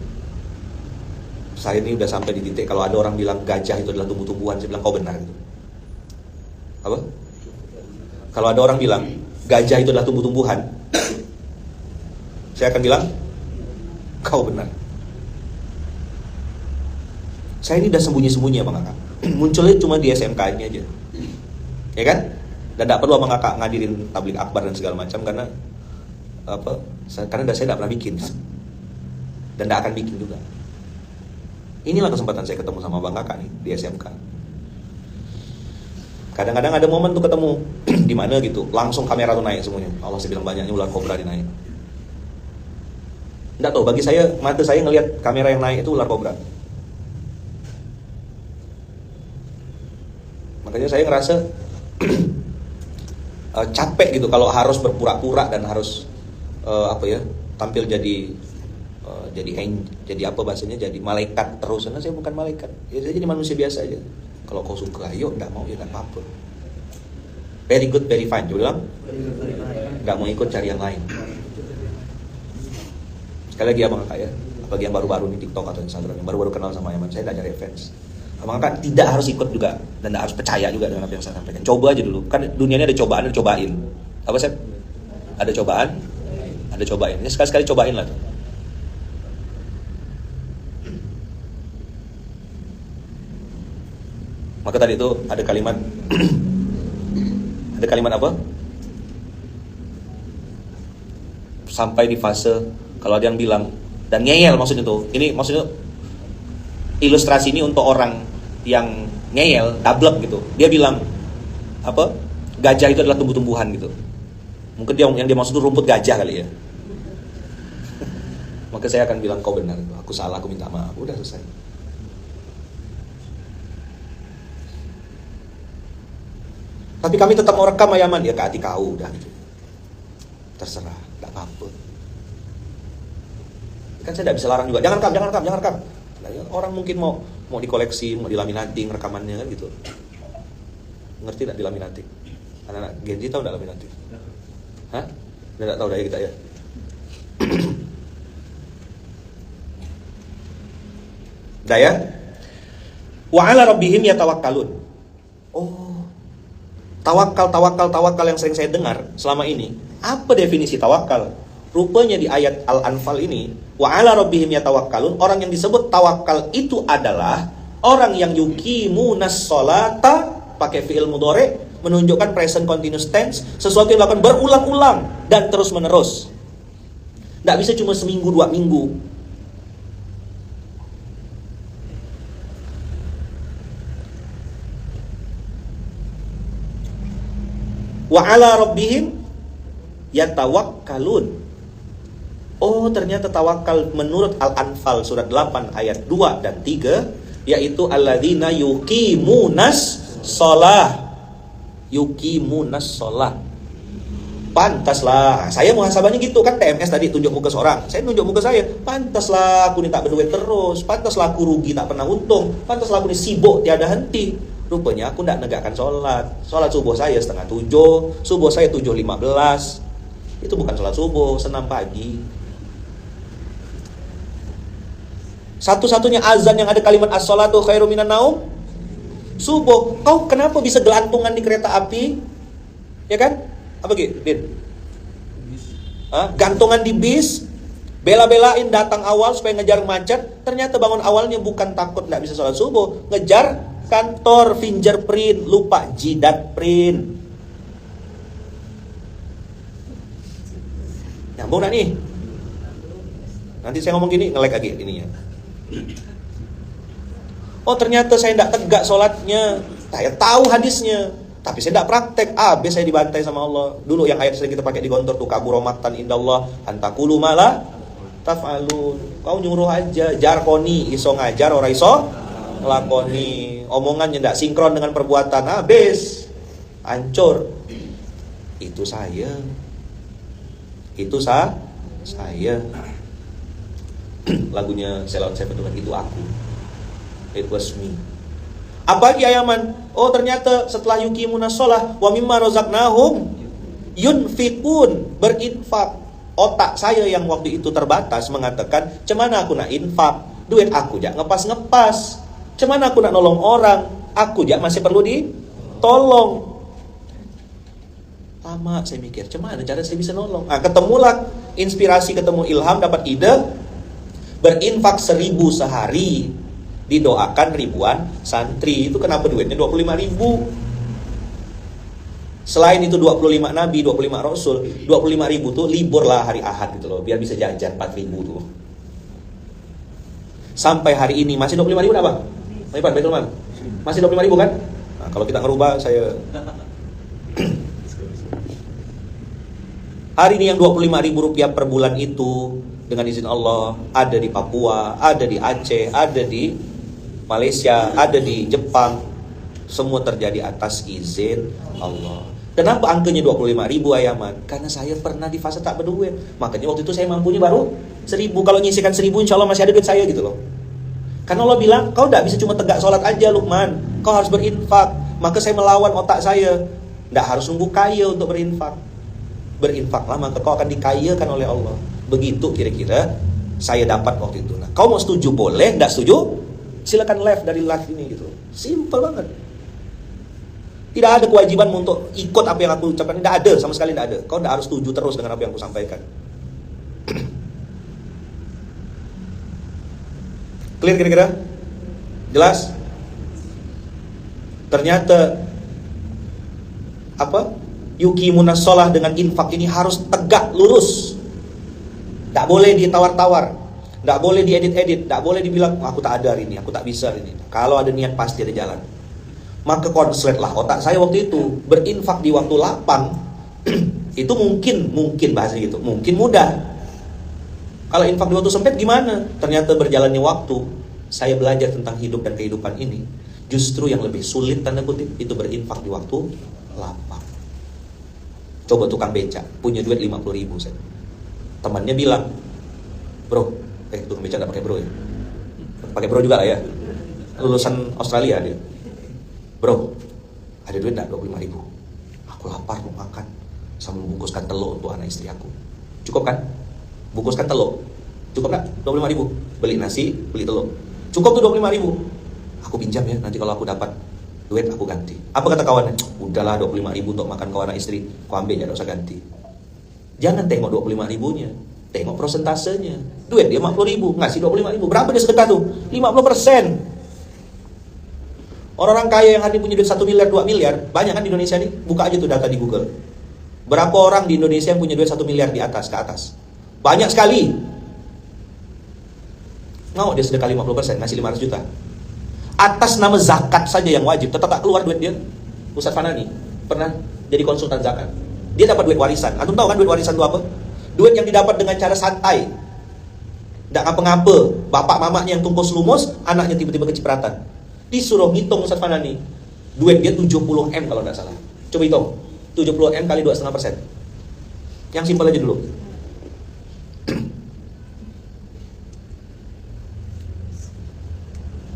Saya ini udah sampai di titik kalau ada orang bilang gajah itu adalah tumbuh-tumbuhan, saya bilang kau benar gitu. Apa? Kalau ada orang bilang gajah itu adalah tumbuh-tumbuhan, saya akan bilang kau benar. Saya ini udah sembunyi-sembunyi ya Bang Kakak. Munculnya cuma di SMK ini aja, ya kan? Dan tidak perlu Bang Kakak ngadirin tablik akbar dan segala macam karena apa? Karena saya tidak pernah bikin dan tidak akan bikin juga. Inilah kesempatan saya ketemu sama Bang Kakak nih di SMK. Kadang-kadang ada momen tuh ketemu di mana gitu, langsung kamera tuh naik semuanya. Allah, saya bilang banyaknya ular kobra naik. Enggak tahu, bagi saya, mata saya ngelihat kamera yang naik itu ular kobra. Makanya saya ngerasa capek gitu kalau harus berpura-pura dan harus tampil jadi apa bahasanya, jadi malaikat terus. Karena saya bukan malaikat, ya saya jadi manusia biasa aja. Kalau kau suka, ayo, enggak mau ya enggak apa-apa. Very good, very fine. Coba bilang, enggak mau ikut cari yang lain. Sekali lagi Abang Kakak ya, bagi yang baru-baru di TikTok atau Instagram, yang baru-baru kenal sama Yaman, saya enggak cari fans. Abang Kakak tidak harus ikut juga dan tidak harus percaya juga dengan apa yang saya sampaikan. Coba aja dulu. Kan dunia ini ada cobaan, ada cobain. Apa sih? Ada cobaan, ada cobain. Ini sekali-sekali cobain lah tuh. Maka tadi itu ada kalimat ada kalimat apa? Sampai di fase kalau ada yang bilang dan ngeyel maksudnya tuh. Ini maksudnya ilustrasi ini untuk orang yang ngeyel, dablek gitu. Dia bilang apa? Gajah itu adalah tumbuh-tumbuhan gitu. Mungkin yang dia maksud itu rumput gajah kali ya. Maka saya akan bilang kau benar, aku salah, aku minta maaf. Udah selesai. Tapi kami tetap mau rekam Yaman, ya ke hati kau udah gitu. Terserah, enggak apa-apa. Kan saya tidak bisa larang juga. Jangan rekam. Nah, orang mungkin mau dikoleksi, mau dilaminating rekamannya kan gitu. Ngerti enggak dilaminating? Anak-anak Gen Z tahu enggak laminating? Hah? Enggak tahu dah ya kita ya. Dah ya. Wa 'ala rabbihim yatawakkalun. Oh. Tawakal yang sering saya dengar selama ini. Apa definisi tawakal? Rupanya di ayat Al-Anfal ini, wa 'ala rabbihim yatawakkalun, orang yang disebut tawakal itu adalah orang yang yuqimunas sholata, pakai fi'il mudhari, menunjukkan present continuous tense, sesuatu yang dilakukan berulang-ulang dan terus-menerus. Tidak bisa cuma seminggu, 2 minggu. Wa 'ala rabbihim yatawakkalun. Oh, ternyata tawakal menurut Al-Anfal surat 8 ayat 2 dan 3 yaitu alladzina yuqimunas shalah. Yuqimunas shalah. Pantaslah. Saya muhasabahnya gitu kan, TMS tadi tunjuk muka seorang. Saya nunjuk muka saya. Pantaslah aku ini tak berduit terus. Pantaslah aku rugi tak pernah untung. Pantaslah aku ini sibuk tiada henti. Rupanya aku tidak negakkan sholat. Sholat subuh saya 6:30, subuh saya 7:15. Itu bukan sholat subuh, senam pagi. Satu-satunya azan yang ada kalimat as-sholatu khairum minan naum, subuh. Kau kenapa bisa gelantungan di kereta api? Ya kan? Apa gitu, Din? Gantungan di bis, bela-belain datang awal supaya ngejar macet. Ternyata bangun awalnya bukan takut tidak bisa sholat subuh, ngejar kantor fingerprint, lupa jidat print. Nyambung gak nih? Nanti saya ngomong gini, nge-lag lagi ininya. Oh ternyata saya tidak tegak sholatnya. Saya tahu hadisnya, tapi saya tidak praktek. Habis saya dibantai sama Allah. Dulu yang ayat sering kita pakai di gontor tuh, kaburomatan indallah antakulu malah taf'alun. Kau nyuruh aja, jarkoni, iso ngajar, ora iso ngelakoni. Omongannya tidak sinkron dengan perbuatan, habis hancur. Itu saya. Lagunya Sheila on Seven itu kan, itu aku. It was me. Apa lagi Yaman? Oh ternyata setelah yuqimunas shalah wa mimma razaqnahum yunfiqun, berinfak. Otak saya yang waktu itu terbatas mengatakan, "Cemana aku nak infak? Duit aku jak ngepas-ngepas. Cemana aku nak nolong orang? Aku jak masih perlu ditolong." Lama saya mikir, gimana cara saya bisa nolong? Ketemulah inspirasi, ketemu ilham, dapat ide, berinfak 1.000 sehari, didoakan ribuan santri. Itu kenapa duitnya 25.000? Selain itu 25 nabi, 25 rasul, 25.000 tuh libur lah hari Ahad gitu loh, biar bisa jajan 4.000 tuh. Sampai hari ini masih 25.000 enggak, Bang? Betul, Bang? Masih 25.000 kan? Nah, kalau kita ngerubah saya hari ini yang 25.000 rupiah per bulan itu dengan izin Allah ada di Papua, ada di Aceh, ada di Malaysia, ada di Jepang. Semua terjadi atas izin Allah. Kenapa angkanya 25.000 Ayaman? Karena saya pernah di fase tak berduit. Makanya waktu itu saya mampunya baru 1.000. Kalau nyisikan 1.000 insya Allah masih ada duit saya gitu loh. Karena Allah bilang, kau tidak bisa cuma tegak sholat aja Luqman, kau harus berinfak. Maka saya melawan otak saya, tidak harus nunggu kaya untuk berinfak. Berinfaklah maka kau akan dikayakan oleh Allah. Begitu kira-kira saya dapat waktu itu. Nah, kau mau setuju boleh, tidak setuju silakan left dari live ini gitu. Simple banget. Tidak ada kewajiban untuk ikut apa yang aku ucapkan. Tidak ada, sama sekali tidak ada. Kau tidak harus setuju terus dengan apa yang aku sampaikan. Clear kira-kira? Jelas? Ternyata apa? Yuqimunas shalah dengan infak ini harus tegak lurus. Tak boleh ditawar-tawar, tak boleh diedit-edit, tak boleh dibilang aku tak ada hari ini, aku tak bisa hari ini. Kalau ada niat pasti ada jalan. Maka konsletlah otak saya waktu itu, berinfak di waktu lapang. Itu mungkin bahasa gitu, mungkin mudah. Kalau infak di waktu sempit gimana? Ternyata berjalannya waktu, saya belajar tentang hidup dan kehidupan ini. Justru yang lebih sulit tanda kutip itu berinfak di waktu lapang. Coba tukang beca, punya duit 50.000 saya. Temannya bilang, bro, tukang beca gak pakai bro ya? Pakai bro juga lah ya. Lulusan Australia dia. Bro, ada duit gak 25.000? Aku lapar mau makan, sama membungkuskan telur untuk anak istri aku. Cukup kan? Bungkuskan telur. Cukup gak? 25.000. Beli nasi, beli telur. Cukup tuh 25.000. Aku pinjam ya, nanti kalau aku dapat duit aku ganti. Apa kata kawannya? Udahlah 25.000 untuk makan kau anak istri, kau ambil ya, gak usah ganti. Jangan tengok 25.000-nya, tengok prosentasenya. Duit dia 50.000, ngasih 25.000. Berapa dia sedekah tuh? 50%. Orang-orang kaya yang hari ini punya duit 1 miliar, 2 miliar, banyak kan di Indonesia nih? Buka aja tuh data di Google. Berapa orang di Indonesia yang punya duit 1 miliar di atas, ke atas? Banyak sekali. Mau dia sedekah 50%, ngasih 500 juta. Atas nama zakat saja yang wajib, tetap tak keluar duit dia. Ustaz Fanani pernah jadi konsultan zakat. Dia dapat duit warisan. Antum tahu kan duit warisan itu apa? Duit yang didapat dengan cara santai. Tidak ngapa-ngapa. Bapak mamanya yang tungkus lumus, anaknya tiba-tiba kecipratan. Disuruh ngitung Ustaz Fanani. Duit dia 70 M kalau tidak salah. Coba hitung. 70 M kali 2,5%. Yang simpel aja dulu.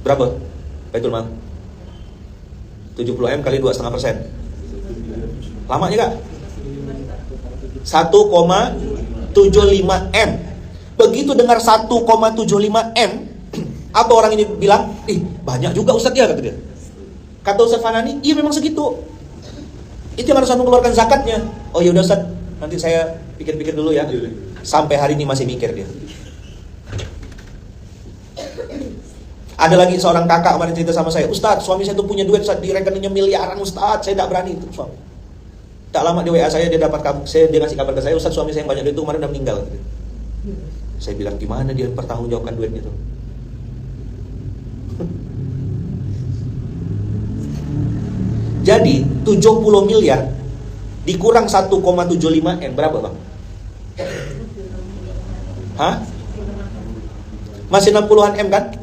Berapa? Baitul Mal? 70 M kali 2,5%. Lamanya kak? 1,75 M. Begitu dengar 1,75 M, apa orang ini bilang? Banyak juga Ustaz ya, kata dia. Kata Ustaz Fanani, iya memang segitu. Itu yang harus mengeluarkan zakatnya. Oh ya udah Ustaz, nanti saya pikir-pikir dulu ya. Sampai hari ini masih mikir dia. Ada lagi seorang kakak kemarin cerita sama saya, Ustaz, suami saya tuh punya duit Ustaz, di rekeningnya miliaran Ustaz, saya tidak berani itu suami. Tak lama di WA saya dia ngasih kabar ke saya, Ustaz, suami saya yang banyak duit itu kemarin udah meninggal. Saya bilang gimana dia pertanggungjawabkan duitnya itu? Jadi 70 miliar dikurang 1,75 M berapa bang? Hah? Masih 60-an M kan?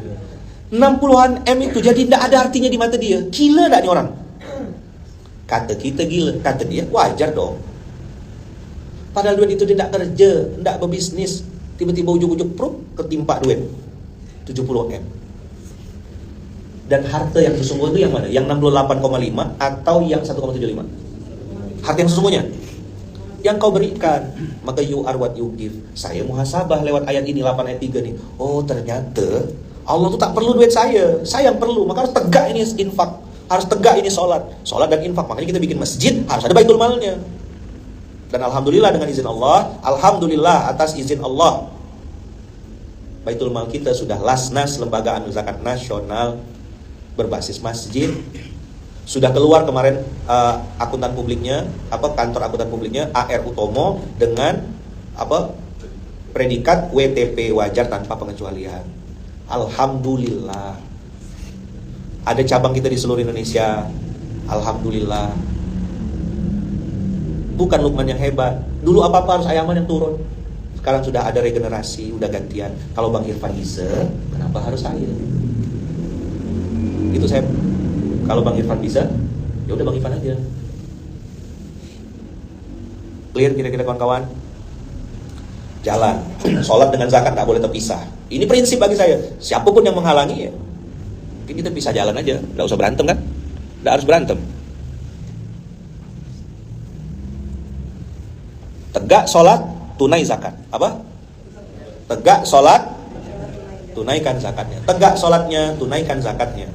60-an M itu jadi tidak ada artinya di mata dia. Gila tak nih orang? Kata kita gila, kata dia wajar dong. Padahal duit itu dia tidak kerja, tidak berbisnis, tiba-tiba ujuk-ujuk ketimpa duit 70 M. Dan harta yang sesungguhnya itu yang mana? Yang 68,5 atau yang 1,75? Harta yang sesungguhnya yang kau berikan, maka you are what you give. Saya muhasabah lewat ayat ini, 8 ayat 3 nih. Oh ternyata Allah tuh tak perlu duit saya yang perlu. Maka harus tegak ini infak, harus tegak ini sholat dan infak. Makanya kita bikin masjid, harus ada baitul malnya. Dan alhamdulillah dengan izin Allah, alhamdulillah atas izin Allah, Baitul Mal kita sudah Lasnas, Lembaga Amil Zakat Nasional berbasis masjid. Sudah keluar kemarin akuntan publiknya, kantor akuntan publiknya AR Utomo dengan predikat WTP wajar tanpa pengecualian. Alhamdulillah. Ada cabang kita di seluruh Indonesia. Alhamdulillah. Bukan Lukman yang hebat. Dulu apa-apa harus Ayaman yang turun. Sekarang sudah ada regenerasi, udah gantian. Kalau Bang Irfan bisa, kenapa harus saya? Itu saya. Kalau Bang Irfan bisa, ya udah Bang Irfan aja. Clear kira-kira kawan-kawan? Jalan, sholat dengan zakat tak boleh terpisah. Ini prinsip bagi saya. Siapapun yang menghalangi ya, mungkin kita bisa jalan aja, nggak usah berantem kan? Nggak harus berantem. Tegak sholat, tunai zakat. Apa? Tegak sholat, tunaikan zakatnya. Tegak sholatnya, tunaikan zakatnya.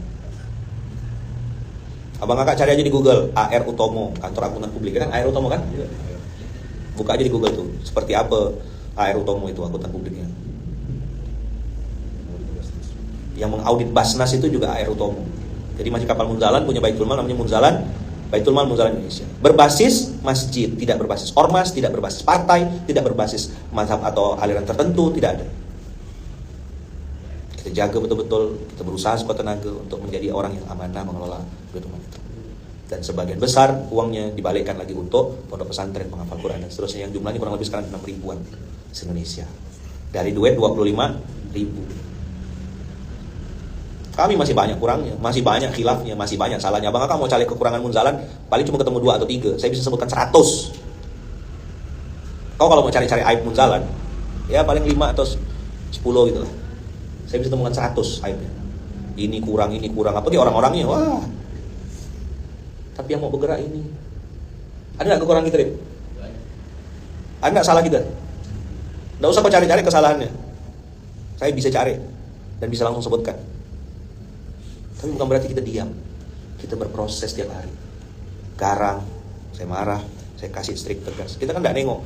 Abang kakak cari aja di Google AR Utomo, kantor akuntan publik kan? AR Utomo kan? Buka aja di Google tuh. Seperti apa AR Utomo itu akuntan publiknya. Yang mengaudit Basnas itu juga AR Utomo. Jadi masih kapal Munzalan punya Baitul Mal namanya Munzalan, Baitul Mal Munzalan Indonesia. Berbasis masjid, tidak berbasis ormas, tidak berbasis partai, tidak berbasis mazhab atau aliran tertentu, tidak ada. Kita jaga betul-betul, kita berusaha sekuat tenaga untuk menjadi orang yang amanah mengelola Baitul Mal itu. Dan sebagian besar uangnya dibalikkan lagi untuk pondok pesantren, penghafal Quran dan seterusnya, yang jumlahnya kurang lebih sekarang 6 ribuan se-Indonesia. Dari duit 25.000. Kami masih banyak kurangnya, masih banyak khilafnya, masih banyak salahnya. Abang kakak mau cari kekurangan Munzalan, paling cuma ketemu 2 atau 3. Saya bisa sebutkan 100. Kau kalau mau cari-cari aib Munzalan, ya paling 5 atau 10 gitu lah. Saya bisa temukan 100 aibnya. Ini kurang, apalagi orang-orangnya, wah. Tapi yang mau bergerak ini, ada nggak kekurangan kita, Rip? Ada nggak salah kita? Nggak usah kau cari-cari kesalahannya. Saya bisa cari dan bisa langsung sebutkan. Tapi bukan berarti kita diam. Kita berproses tiap hari. Garang, saya marah, saya kasih strik tegas. Kita kan nggak nengok.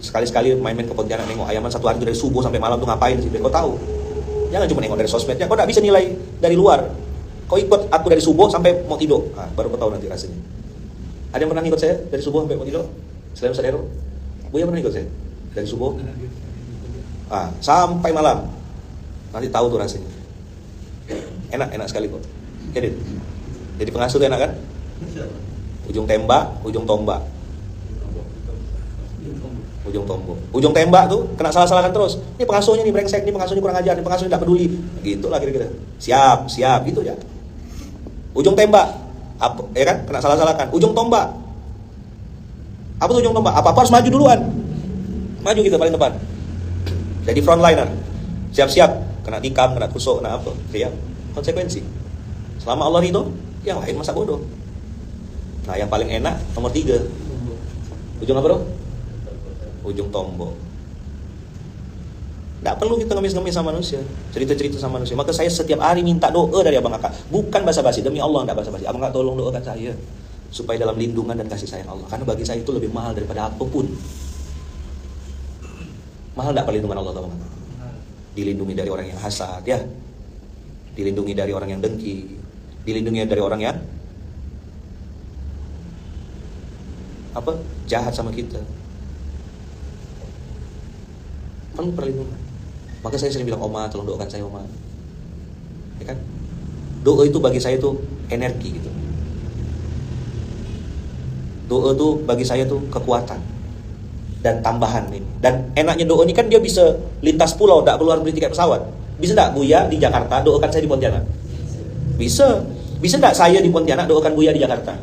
Sekali-sekali main-main ke Pontianak nengok Ayaman satu hari itu dari subuh sampai malam tuh ngapain sih? Biar kau tahu. Jangan cuma nengok dari sosmednya. Kau nggak bisa nilai dari luar. Kau ikut aku dari subuh sampai mau tidur. Nah, baru kau tahu nanti rasanya. Ada yang pernah ikut saya dari subuh sampai mau tidur? Selain Ustaz Hero? Buya pernah ikut saya dari subuh? Sampai malam. Nanti tahu tuh rasanya. Enak sekali kok. Jadi pengasuh tuh enak kan? Ujung tembak, ujung tombak. Ujung tombak. Ujung tembak tuh kena salah-salahkan terus. Ini pengasuhnya nih brengsek, ini pengasuhnya kurang ajar, ini pengasuhnya tidak peduli. Gitulah kira-kira. Siap, gitu aja. Ujung tembak, ya kan? Kena salah-salahkan. Ujung tombak. Apa tuh ujung tombak? Apa-apa harus maju duluan. Maju kita paling depan. Jadi frontliner. Siap-siap, kena tikam, kena tusuk, kena apa? Siap. Konsekuensi. Selama Allah itu, yang lain masa bodoh. Nah, yang paling enak nomor 3. Ujung apa bro? Ujung tombol. Tidak perlu kita ngemis-ngemis sama manusia, cerita-cerita sama manusia. Maka saya setiap hari minta doa dari abang kakak. Bukan basa-basi, demi Allah tidak basa-basi. Abang kakak tolong doakan saya supaya dalam lindungan dan kasih sayang Allah. Karena bagi saya itu lebih mahal daripada apapun. Mahal tidak perlindungan Allah, abang kakak? Dilindungi dari orang yang hasad, ya. Dilindungi dari orang yang dengki. Dilindungi dari orang yang jahat sama kita. Perlu perlindungan. Maka saya sering bilang, Oma, tolong doakan saya, Oma. Ya kan? Doa itu bagi saya itu energi gitu. Doa itu bagi saya itu kekuatan dan tambahan ini. Dan enaknya doa ini kan dia bisa lintas pulau, tidak perlu harus beli tiket pesawat. Bisa tidak Buya di Jakarta doakan saya di Pontianak? Bisa. Bisa tidak saya di Pontianak doakan Buya di Jakarta?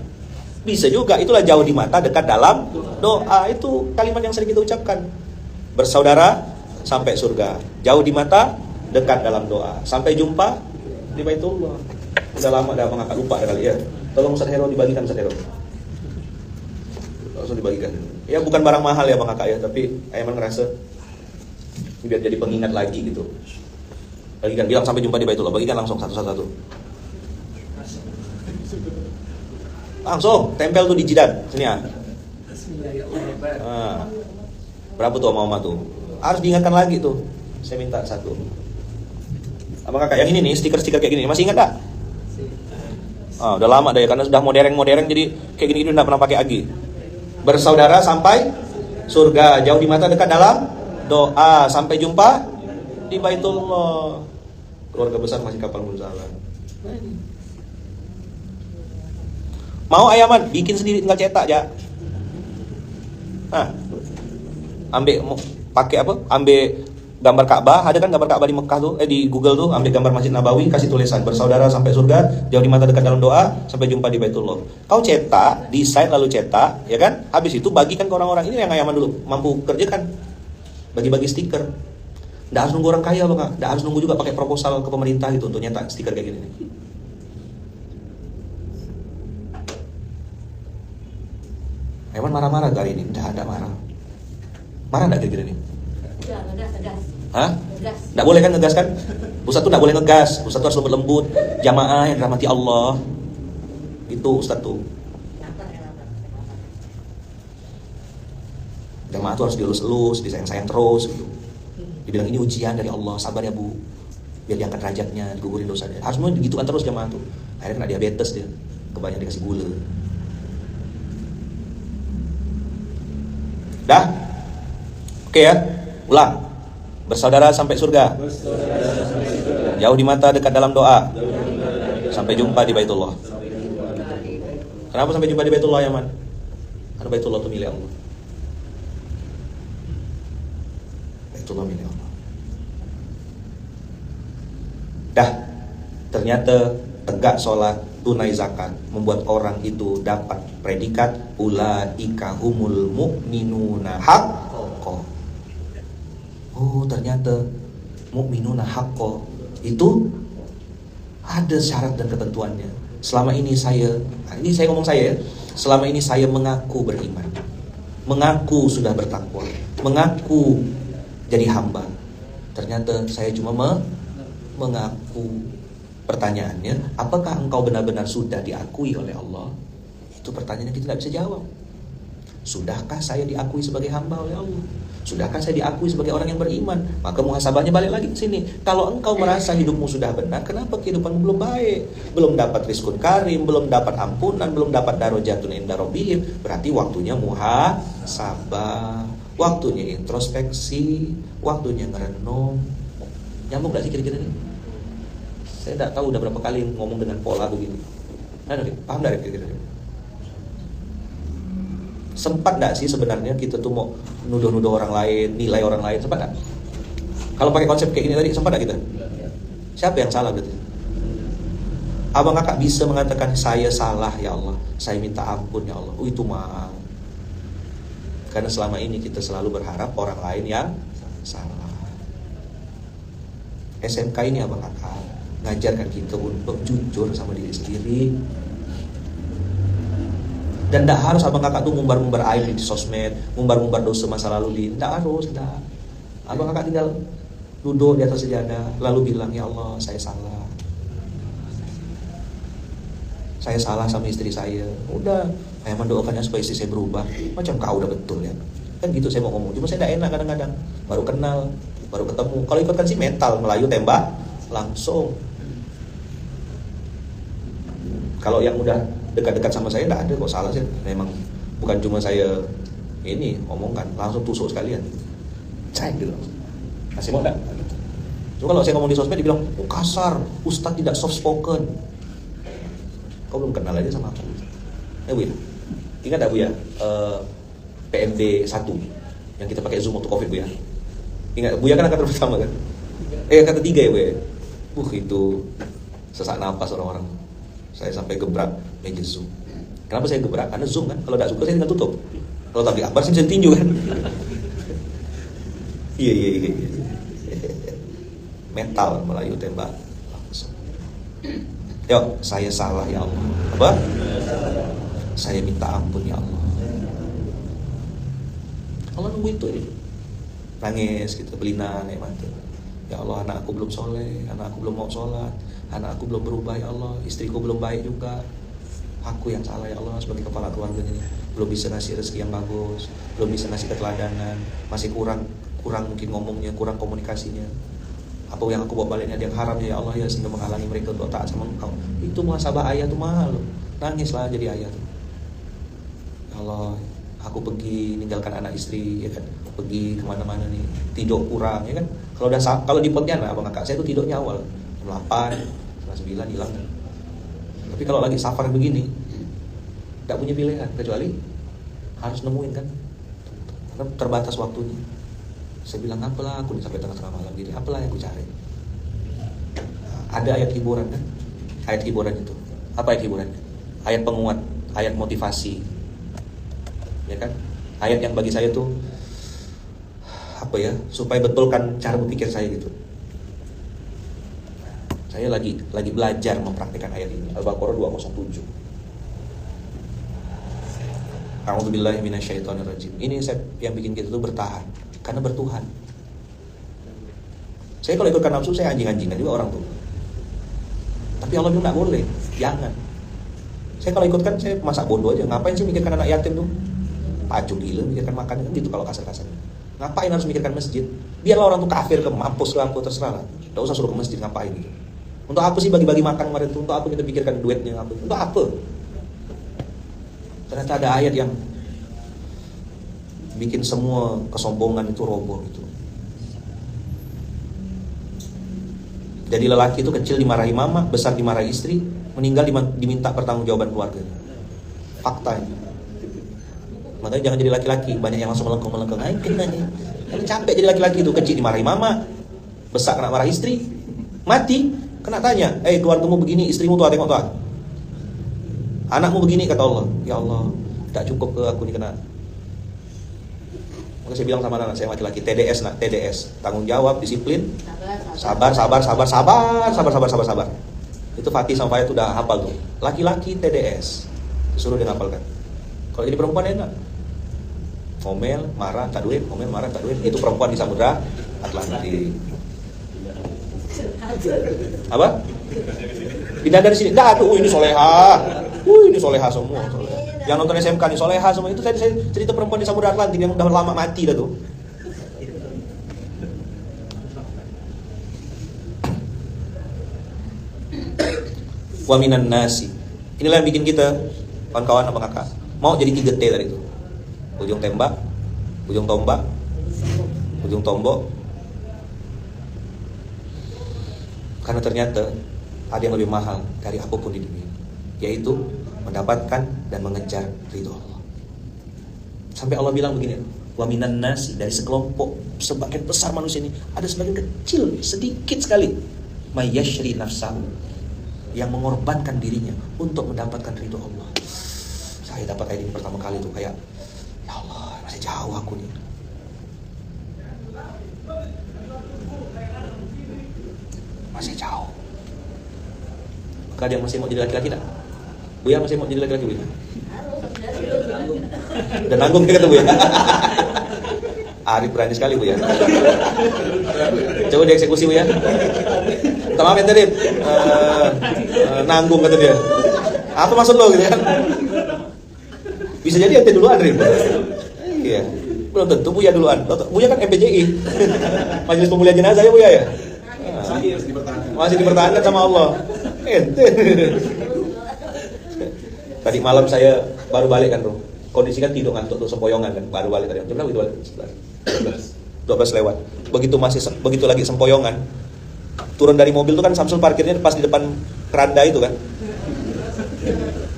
Bisa juga. Itulah jauh di mata, dekat dalam doa. Itu kalimat yang sering kita ucapkan. Bersaudara sampai surga, jauh di mata, dekat dalam doa. Sampai jumpa di Baitullah. Udah lama dah mengangkat, lupa kali ya. Tolong Ustaz Hero dibagikan, Ustaz Hero. Langsung dibagikan. Ya bukan barang mahal ya Bang Kakak ya, tapi emang ngerasa biar jadi pengingat lagi gitu. Bagikan, bilang sampai jumpa di Baitullah, bagikan langsung satu-satu. Langsung tempel tuh di jidat sini ya. Nah, berapa tuh Oma tuh? Harus diingatkan lagi tuh. Saya minta satu. Apa kakak yang ini nih, stiker-stiker kayak gini, masih ingat gak? Udah lama deh, karena sudah modern jadi kayak gini udah pernah pakai lagi. Bersaudara sampai surga, jauh di mata dekat dalam doa, sampai jumpa di Baitullah. Keluarga besar masih kapal munzalah. Mau ayaman, bikin sendiri, tinggal cetak aja. Ambil pakai apa? Ambil gambar Ka'bah, ada kan gambar Ka'bah di Mekah tuh, di Google tuh, ambil gambar Masjid Nabawi, kasih tulisan bersaudara sampai surga, jauh di mata dekat dalam doa, sampai jumpa di Baitullah. Kau cetak, desain lalu cetak, ya kan? Habis itu bagikan ke orang-orang. Ini yang ayaman dulu, mampu kerjakan. Bagi-bagi stiker. Nggak harus nunggu orang kaya loh, Kak. Nggak harus nunggu juga pakai proposal ke pemerintah gitu untuk nyetak stiker kayak gini nih. Ayaman marah-marah kali ini? Nggak ada marah. Marah nggak kira-kira nih? Ngegas. Hah? Nggak boleh kan ngegas kan? Ustaz tuh nggak boleh ngegas. Ustaz tuh harus lembut-lembut. Jamaah yang dirahmati Allah. Itu Ustaz tuh. Jamaah tuh harus dielus-elus, disayang-sayang terus gitu. Dibilang ini ujian dari Allah, sabar ya Bu. Biar diangkat derajatnya, digugurin dosanya. Harus gitu kan terus jamaah tuh. Akhirnya kena diabetes dia. Kebanyakan dikasih gula. Dah? Oke ya? Ulang. Bersaudara sampai surga. Jauh di mata, dekat dalam doa. Sampai jumpa di Baitullah. Kenapa sampai jumpa di Baitullah ya man? Karena Baitullah itu milik Allah. Baitullah milik Allah. Dah. Ternyata tegak sholat, tunai zakat membuat orang itu dapat predikat ulaika humul mu'minuna haqqo. Oh, ternyata mukminuna haqqo itu ada syarat dan ketentuannya. Selama ini saya ngomong saya ya, selama ini saya mengaku beriman, mengaku sudah bertakwa, mengaku jadi hamba. Ternyata saya cuma mengaku. Pertanyaannya, apakah engkau benar-benar sudah diakui oleh Allah? Itu pertanyaan yang kita tidak bisa jawab. Sudahkah saya diakui sebagai hamba oleh Allah? Sudahkah saya diakui sebagai orang yang beriman? Maka muhasabahnya balik lagi ke sini. Kalau engkau merasa hidupmu sudah benar, kenapa kehidupanmu belum baik? Belum dapat rizkun karim, belum dapat ampunan, belum dapat darajatun inda rabbihim. Berarti waktunya muhasabah, waktunya introspeksi, waktunya ngerenung. Nyambung gak sih kira-kira ini? Saya tidak tahu udah berapa kali ngomong dengan pola begini. Paham gak kira-kira? Sempat gak sih sebenarnya kita tuh mau nuduh-nuduh orang lain, nilai orang lain, sempat gak? Kalau pakai konsep kayak gini tadi, sempat gak kita? Siapa yang salah berarti? Abang kakak bisa mengatakan saya salah ya Allah, saya minta ampun ya Allah. Itu maaf. Karena selama ini kita selalu berharap orang lain yang salah. SMK ini abang kakak ngajarkan kita untuk jujur sama diri sendiri. Dan tidak harus abang kakak tuh ngumbar-ngumbar aib di sosmed, ngumbar-ngumbar dosa masa lalu tidak harus, tidak. Abang kakak tinggal duduk di atas sejadah, lalu bilang, ya Allah saya salah. Saya salah sama istri saya. Udah, saya mendoakannya supaya istri saya berubah. Macam kau udah betul ya. Kan gitu saya mau ngomong, cuma saya tidak enak kadang-kadang. Baru kenal, baru ketemu. Kalau ikutkan si mental, Melayu tembak langsung. Kalau yang udah dekat-dekat sama saya tidak ada kok salah sih. Memang bukan cuma saya ini omongkan, langsung tusuk sekalian. Cek gitu. Masih mau enggak? Cuma kalau saya ngomong di sosmed dibilang, "Oh, kasar, ustaz tidak soft spoken." Kau belum kenal aja sama aku. Bu ya. Ingat enggak Bu ya? PMD 1 yang kita pakai Zoom waktu Covid Bu ya. Ingat Bu ya kan angkatan pertama kan? Angkatan 3 ya Bu ya. Itu sesak napas orang-orang. Saya sampai gebrak meja Zoom. Kenapa saya gebrak? Karena Zoom kan, kalau tidak suka saya tinggal tutup. Kalau tablik akbar saya bisa tinju kan. Iya. Mental Melayu tembak langsung. Yuk, saya salah ya Allah. Apa? Saya minta ampun ya Allah. Allah nunggu itu ini. Nangis gitu, belinan ya mati. Ya Allah, anak aku belum soleh, anak aku belum mau sholat, anak aku belum berubah ya Allah, istriku belum baik juga. Aku yang salah ya Allah sebagai kepala keluarganya, belum bisa ngasih rezeki yang bagus. belum bisa ngasih keteladanan, masih kurang mungkin ngomongnya, kurang komunikasinya. Apa yang aku bawa baliknya yang haram ya Allah ya, sehingga menghalangi mereka untuk taat sama Engkau. Itu muhasabah ayah tuh mahal loh. Nangislah jadi ayah tuh. Ya Allah, aku pergi ninggalkan anak istri ya kan, pergi kemana-mana nih, tidur kurang ya kan. Kalau di Pontianak abang kakak saya tuh tidurnya awal jam 8, jam 9 hilang kan. Tapi kalau lagi safar begini, tidak punya pilihan kecuali harus nemuin kan, karena terbatas waktunya. Saya bilang apalah aku nih sampai tengah malam gini, apalah yang aku cari. Ada ayat hiburan kan, ayat hiburan itu. Apa ayat hiburannya? Ayat penguat, ayat motivasi, ya kan? Ayat yang bagi saya tuh apa ya, supaya betulkan cara berpikir saya gitu. Saya lagi belajar mempraktikkan ayat ini. Al-Baqarah 207. A'udzubillahi minasyaitonirrajim. Ini yang bikin kita tuh bertahan karena bertuhan. Saya kalau ikutkan nafsu saya anjing-anjingan juga orang tuh. Tapi Allah bilang nggak boleh, jangan. Saya kalau ikutkan saya masak bodoh aja. Ngapain sih mikirkan anak yatim tuh? Pacu gila mikirkan makan kan gitu kalau kasar-kasar. Ngapain harus mikirkan masjid? Biarlah orang tuh kafir ke mampus ke aku terserah lah. Nggak usah suruh ke masjid, ngapain gitu. Untuk apa sih bagi-bagi makan kemarin tuh? Untuk apa kita pikirkan duitnya apa? Untuk apa? Ternyata ada ayat yang bikin semua kesombongan itu roboh gitu. Jadi lelaki itu kecil dimarahi mama, besar dimarahi istri, meninggal diminta pertanggungjawaban keluarga. Fakta ini. Makanya jangan jadi laki-laki, banyak yang langsung melengkung-melengkung. Ay, kena nih. Yang capek jadi laki-laki itu, kecil dimarahi mama, besar kena marah istri, mati kena tanya, keluargamu begini, istrimu tuh tengok tuh. Anakmu begini kata Allah. Ya Allah, tak cukup ke aku nih kena. Maka saya bilang sama anak saya laki-laki, TDS, tanggung jawab, disiplin, sabar. Itu Fatih sama Fayat udah hafal tuh. Laki-laki TDS, disuruh dia ngapalkan. Kalau jadi perempuan enak, ngomel, marah, tak duit, itu perempuan di Samudra Atlantik. Apa? Pindah dari sini. Dah tuh, ini soleha. Ini soleha semua. Yang nonton SMK nih soleha semua. Itu saya cerita perempuan di Samudra Atlantik yang udah lama mati dah tuh. Wa minan nasi. Inilah yang bikin kita kawan-kawan apa kakak mau jadi 3T tadi itu. Ujung tembak, ujung tombak, ujung tombok. Karena ternyata ada yang lebih mahal dari apapun di dunia, yaitu mendapatkan dan mengejar ridho Allah. Sampai Allah bilang begini, wa minan nasi, dari sekelompok sebagian besar manusia ini ada sebagian kecil, sedikit sekali, may yashri nafsahu, yang mengorbankan dirinya untuk mendapatkan ridho Allah. Saya dapat ayat ini pertama kali tuh kayak, ya Allah, masih jauh aku nih. Masih jauh. Maka dia masih mau jadi laki-laki tak? Buya masih mau jadi laki-laki Buya? Dan nanggung dia kata Buya. Arif berani sekali Buya. Coba dieksekusi Buya. Minta maaf ya tadi. Nanggung kata dia. Apa maksud lo gitu kan? Bisa jadi ente duluan Rif. Iya. Belum tentu Buya duluan. Buya kan MPJI. Majelis Pemulihan Jenazah ya Buya ya? Masih dipertahankan sama Allah. Tadi malam saya baru balik kan bro. Kondisi kan tidur ngantuk tuh, sempoyongan kan. Baru balik tadi. Jam berapa itu balik? 12 lewat. Begitu lagi sempoyongan. Turun dari mobil tuh kan Samsul parkirnya pas di depan keranda itu kan.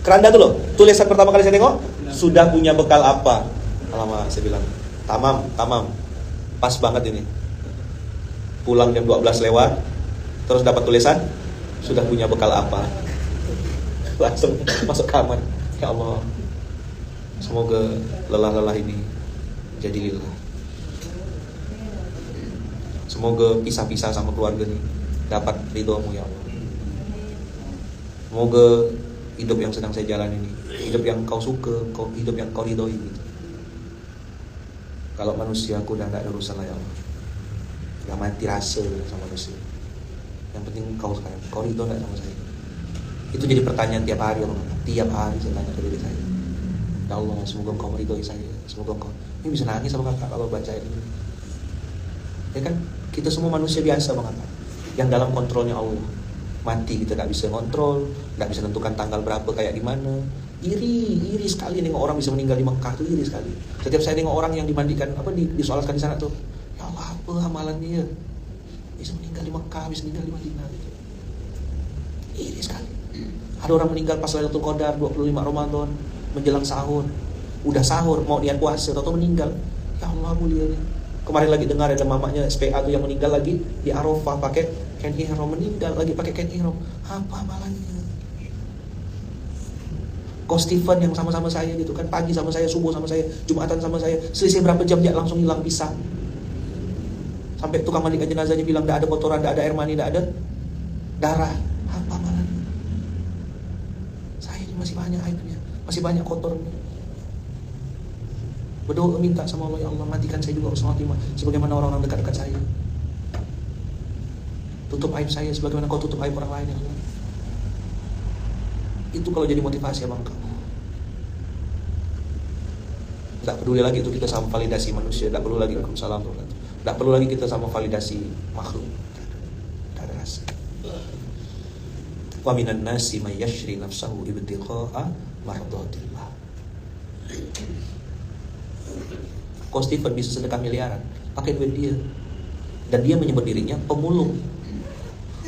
Keranda tuh loh. Tulisan pertama kali saya tengok, sudah punya bekal apa? Alamak, saya bilang, tamam. Pas banget ini. Pulang jam 12 lewat, terus dapat tulisan, sudah punya bekal apa? Langsung masuk kamar. Ya Allah, semoga lelah-lelah ini jadi lillah. Semoga pisah-pisah sama keluarga ini dapat ridho-Mu ya Allah. Semoga hidup yang sedang saya jalan ini, hidup yang Kau suka, hidup yang Kau ridhoi gitu. Kalau manusia aku udah gak ada urusan lah ya Allah. Gak mati rasa sama manusia. Yang penting Kau sekarang, Kau ridho gak sama saya? Itu jadi pertanyaan tiap hari Allah. Tiap hari saya tanya ke diri saya. Ya Allah, semoga Engkau meridhoi saya. Semoga Engkau. Ini bisa nangis sama kakak kalau baca ini. Ya kan, kita semua manusia biasa Bang Kakak, yang dalam kontrolnya Allah. Mati kita gak bisa kontrol, gak bisa tentukan tanggal berapa kayak gimana. Iri sekali nengok orang bisa meninggal di Mekah tuh, iri sekali. Setiap saya nengok orang yang dimandikan disolatkan di sana tuh, ya Allah apa amalannya, bisa meninggal di Mekah, bisa meninggal di Madinah gitu. Iri sekali. Ada orang meninggal pas Lailatul Qadar 25 Ramadan menjelang sahur. Udah sahur mau niat puasa atau meninggal. Ya Allah mulianya. Kemarin lagi dengar ada mamanya SPA tuh yang meninggal lagi di Arafah pakai kain ihram, meninggal lagi pakai kain ihram. Apa amalannya? Ko Stephen yang sama-sama saya gitu kan, pagi sama saya, subuh sama saya, Jumatan sama saya, selisih berapa jam dia langsung hilang pisah. Sampai tukang mandikan jenazahnya bilang tidak ada kotoran, tidak ada air mani, tidak ada darah. Apa malah? Saya ini masih banyak aibnya, masih banyak kotornya. Berdoa minta sama Allah, ya Allah matikan saya juga husnul khotimah sebagaimana orang-orang dekat-dekat saya. Tutup aib saya sebagaimana kau tutup aib orang lain, ya Allah. Itu kalau jadi motivasi abang kamu. Tidak peduli lagi itu kita sama validasi manusia, tidak perlu lagi tidak perlu lagi kita sama validasi makhluk. Tidak ada rasa. Wa minan nasi may yashri nafsahu ibtigha'a mardatillah. Ko Stephen bisa sedekah miliaran pakai duit dia, dan dia menyebut dirinya pemulung.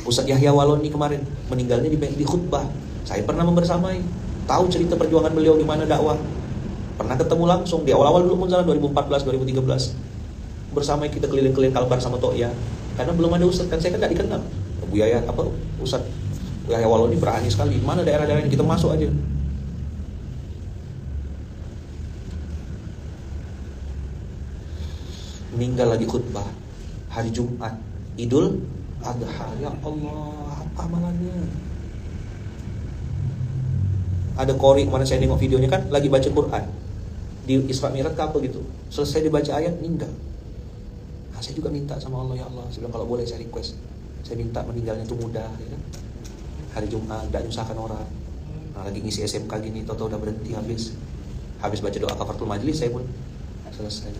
Ustaz Yahya Waloni kemarin meninggalnya di khutbah. Saya pernah membersamai, tahu cerita perjuangan beliau gimana dakwah. Pernah ketemu langsung di awal-awal dulu Munzalan 2014 2013. Bersamai kita keliling-keliling Kalbar sama To'ya. Karena belum ada ustaz kan, saya kan enggak dikenal. Bu Yahya Ustaz Yahya Waloni berani sekali. Mana daerah-daerah ini kita masuk aja. Meninggal lagi khutbah hari Jumat Idul Adha. Ya Allah, apa amalannya? Ada qori kemarin saya nengok videonya kan lagi baca Quran di Isra Mi'raj apa gitu. Selesai dibaca ayat meninggal. Nah, saya juga minta sama Allah, ya Allah, saya bilang kalau boleh saya request, saya minta meninggalnya itu mudah, ya kan? Hari Jumat, tidak nyusahkan orang. Nah, lagi ngisi SMK gini, tahu udah berhenti habis baca doa kafaratul majlis, saya pun selesai.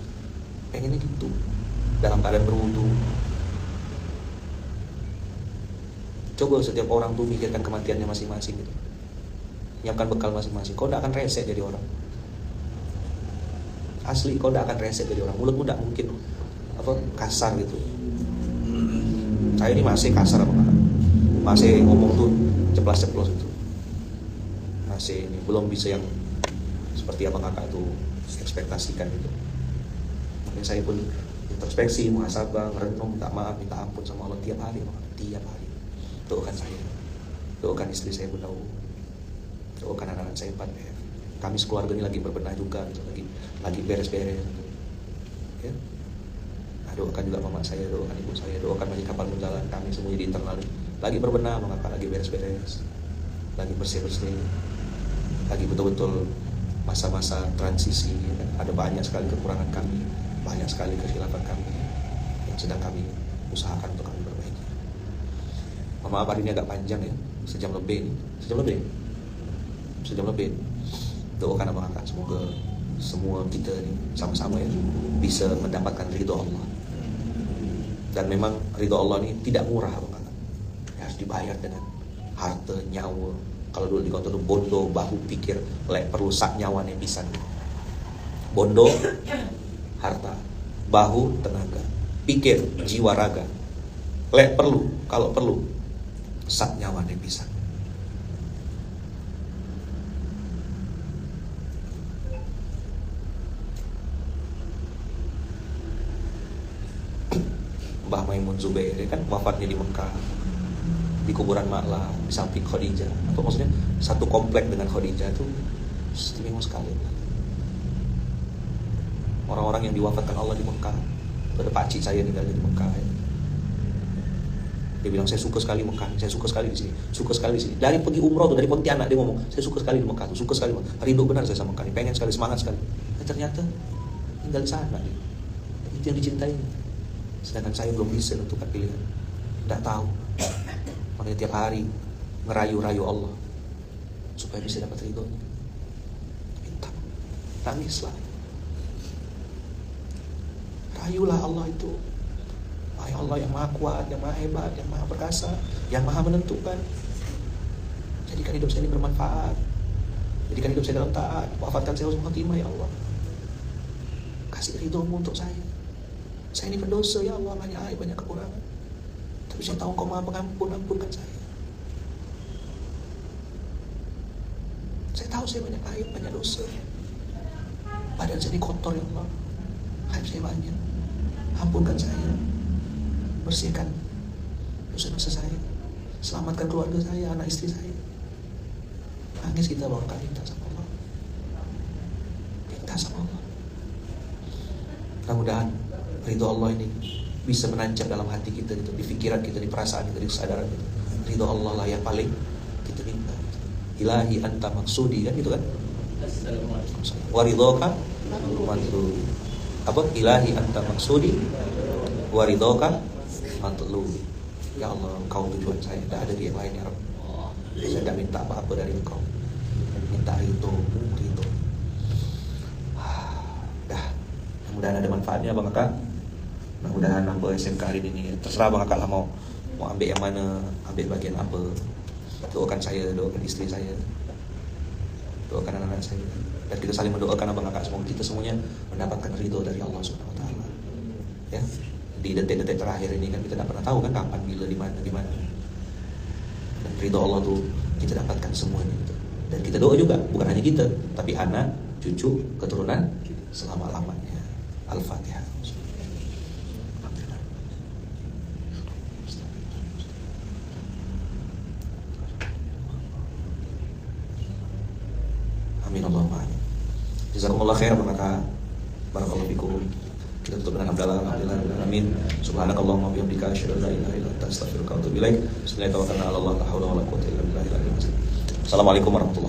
Pengennya gitu, dalam keadaan berwudu. Coba setiap orang tuh mikirkan kematiannya masing-masing gitu. Nyiapkan bekal masing-masing. Kau tidak akan reset jadi orang. Asli kau tidak akan reset jadi orang. Mulutmu tidak mungkin kasar gitu. Saya ini masih kasar apa enggak? Masih ngomong tuh ceplas-ceplos gitu. Masih ini belum bisa yang seperti apa kakak tuh ekspektasikan gitu. Makanya saya pun introspeksi, muhasabah, merenung, minta maaf, minta ampun sama Allah tiap hari. Doakan saya, doakan istri saya Bunda Wu, doakan anak-anak saya 4PF. Kami sekeluarga ini lagi berbenah juga gitu, lagi beres-beres gitu. Ya. Nah, doakan juga mama saya, doakan ibu saya, doakan masih kapal Munzalan, kami semua di internal lagi berbenah, mengapa lagi beres-beres, lagi bersih-bersih, lagi betul-betul masa-masa transisi, ya kan? Ada banyak sekali kekurangan kami, banyak sekali kekhilafan kami yang sedang kami usahakan untuk kami perbaiki. Maaf hari ini agak panjang ya, sejam lebih. Doakan abang kakak semoga semua kita ini sama-sama ya bisa mendapatkan ridho Allah. Dan memang ridho Allah ini tidak murah abang kakak, harus dibayar dengan harta, nyawa. Kalau dulu di kantor itu bondo, bahu, pikir, lek perlu sak nyawane pisan. Bondo, harta, bahu, tenaga, pikir, jiwa, raga. Lek perlu, kalau perlu sak nyawane pisan. Mbah Maimun Zubair kan wafatnya di Mekah, di kuburan Ma'la, di samping Khadijah. Atau maksudnya satu komplek dengan Khadijah itu istimewa sekali. Orang-orang yang diwafatkan Allah di Mekah. Ada pakcik saya tinggalnya di Mekah ya. Dia bilang saya suka sekali Mekah, saya suka sekali di sini, suka sekali di sini. Dari pergi umroh tuh, dari Pontianak dia ngomong, saya suka sekali di Mekah tuh, suka sekali. Rindu benar saya sama Mekah, pengen sekali, semangat sekali. Dan ternyata tinggal di sana dia. Itu yang dicintai. Sedangkan saya belum bisa menentukan pilihan, tidak tahu. Makanya tiap hari ngerayu-rayu Allah supaya bisa dapat ridhonya. Minta, nangislah. Rayulah Allah itu. Wahai Allah yang maha kuat, yang maha hebat, yang maha perkasa, yang maha menentukan. Jadikan hidup saya ini bermanfaat. Jadikan hidup saya dalam taat. Wafatkan saya husnul khotimah ya Allah. Kasih ridhomu untuk saya. Saya ini berdosa ya Allah, banyak aib, banyak kekurangan. Tapi saya tahu Engkau maha pengampun, ampunkan saya. Saya tahu saya banyak aib, banyak dosa. Badan saya ini kotor ya Allah. Aib saya banyak. Ampunkan saya. Bersihkan dosa-dosa saya. Selamatkan keluarga saya, anak istri saya. Nangis kita bawa minta sama Allah. Minta sama Allah. Mudah-mudahan ridho Allah ini bisa menancap dalam hati kita, gitu, di pikiran kita, di perasaan kita, di kesadaran kita. Ridho Allah lah yang paling kita minta. Ilahi anta maksudi, kan gitu kan? Waridhoka matlu. Apa? Ilahi anta maksudi waridhoka matlu. Ya Allah, Engkau tujuan saya, tidak ada yang lain ya Rabb. Saya tidak minta apa-apa dari Engkau. Minta ridho. Dah. Mudah-mudahan ada manfaatnya Bang Kakak. Mudah-mudahan hamba SMK hari ini, terserah Bang Kakak lah mau ambil yang mana, ambil bagian apa. Doakan saya, doakan istri saya, doakan anak-anak saya, dan kita saling mendoakan Abang Kakak. Semoga kita semuanya mendapatkan ridho dari Allah Subhanahu Wa Taala. Ya, di detik-detik terakhir ini kan kita tidak pernah tahu kan kapan, bila, di mana. Dan ridho Allah tuh kita dapatkan semuanya gitu. Dan kita doa juga, bukan hanya kita, tapi anak, cucu, keturunan selama-lamanya. Al-Fatihah. Amin Allahumma amin. Jazakumullah khair Bang Kakak. Barakallahu fikum. Kita tutup dengan alhamdulillah. Amin. Subhanakallahumma wa bihamdika asyhadu an la ilaha illa anta astaghfiruka wa atubu ilaik. Bismillahirrahmanirrahim. La haula wala quwwata illa billah. Assalamualaikum warahmatullahi wabarakatuh.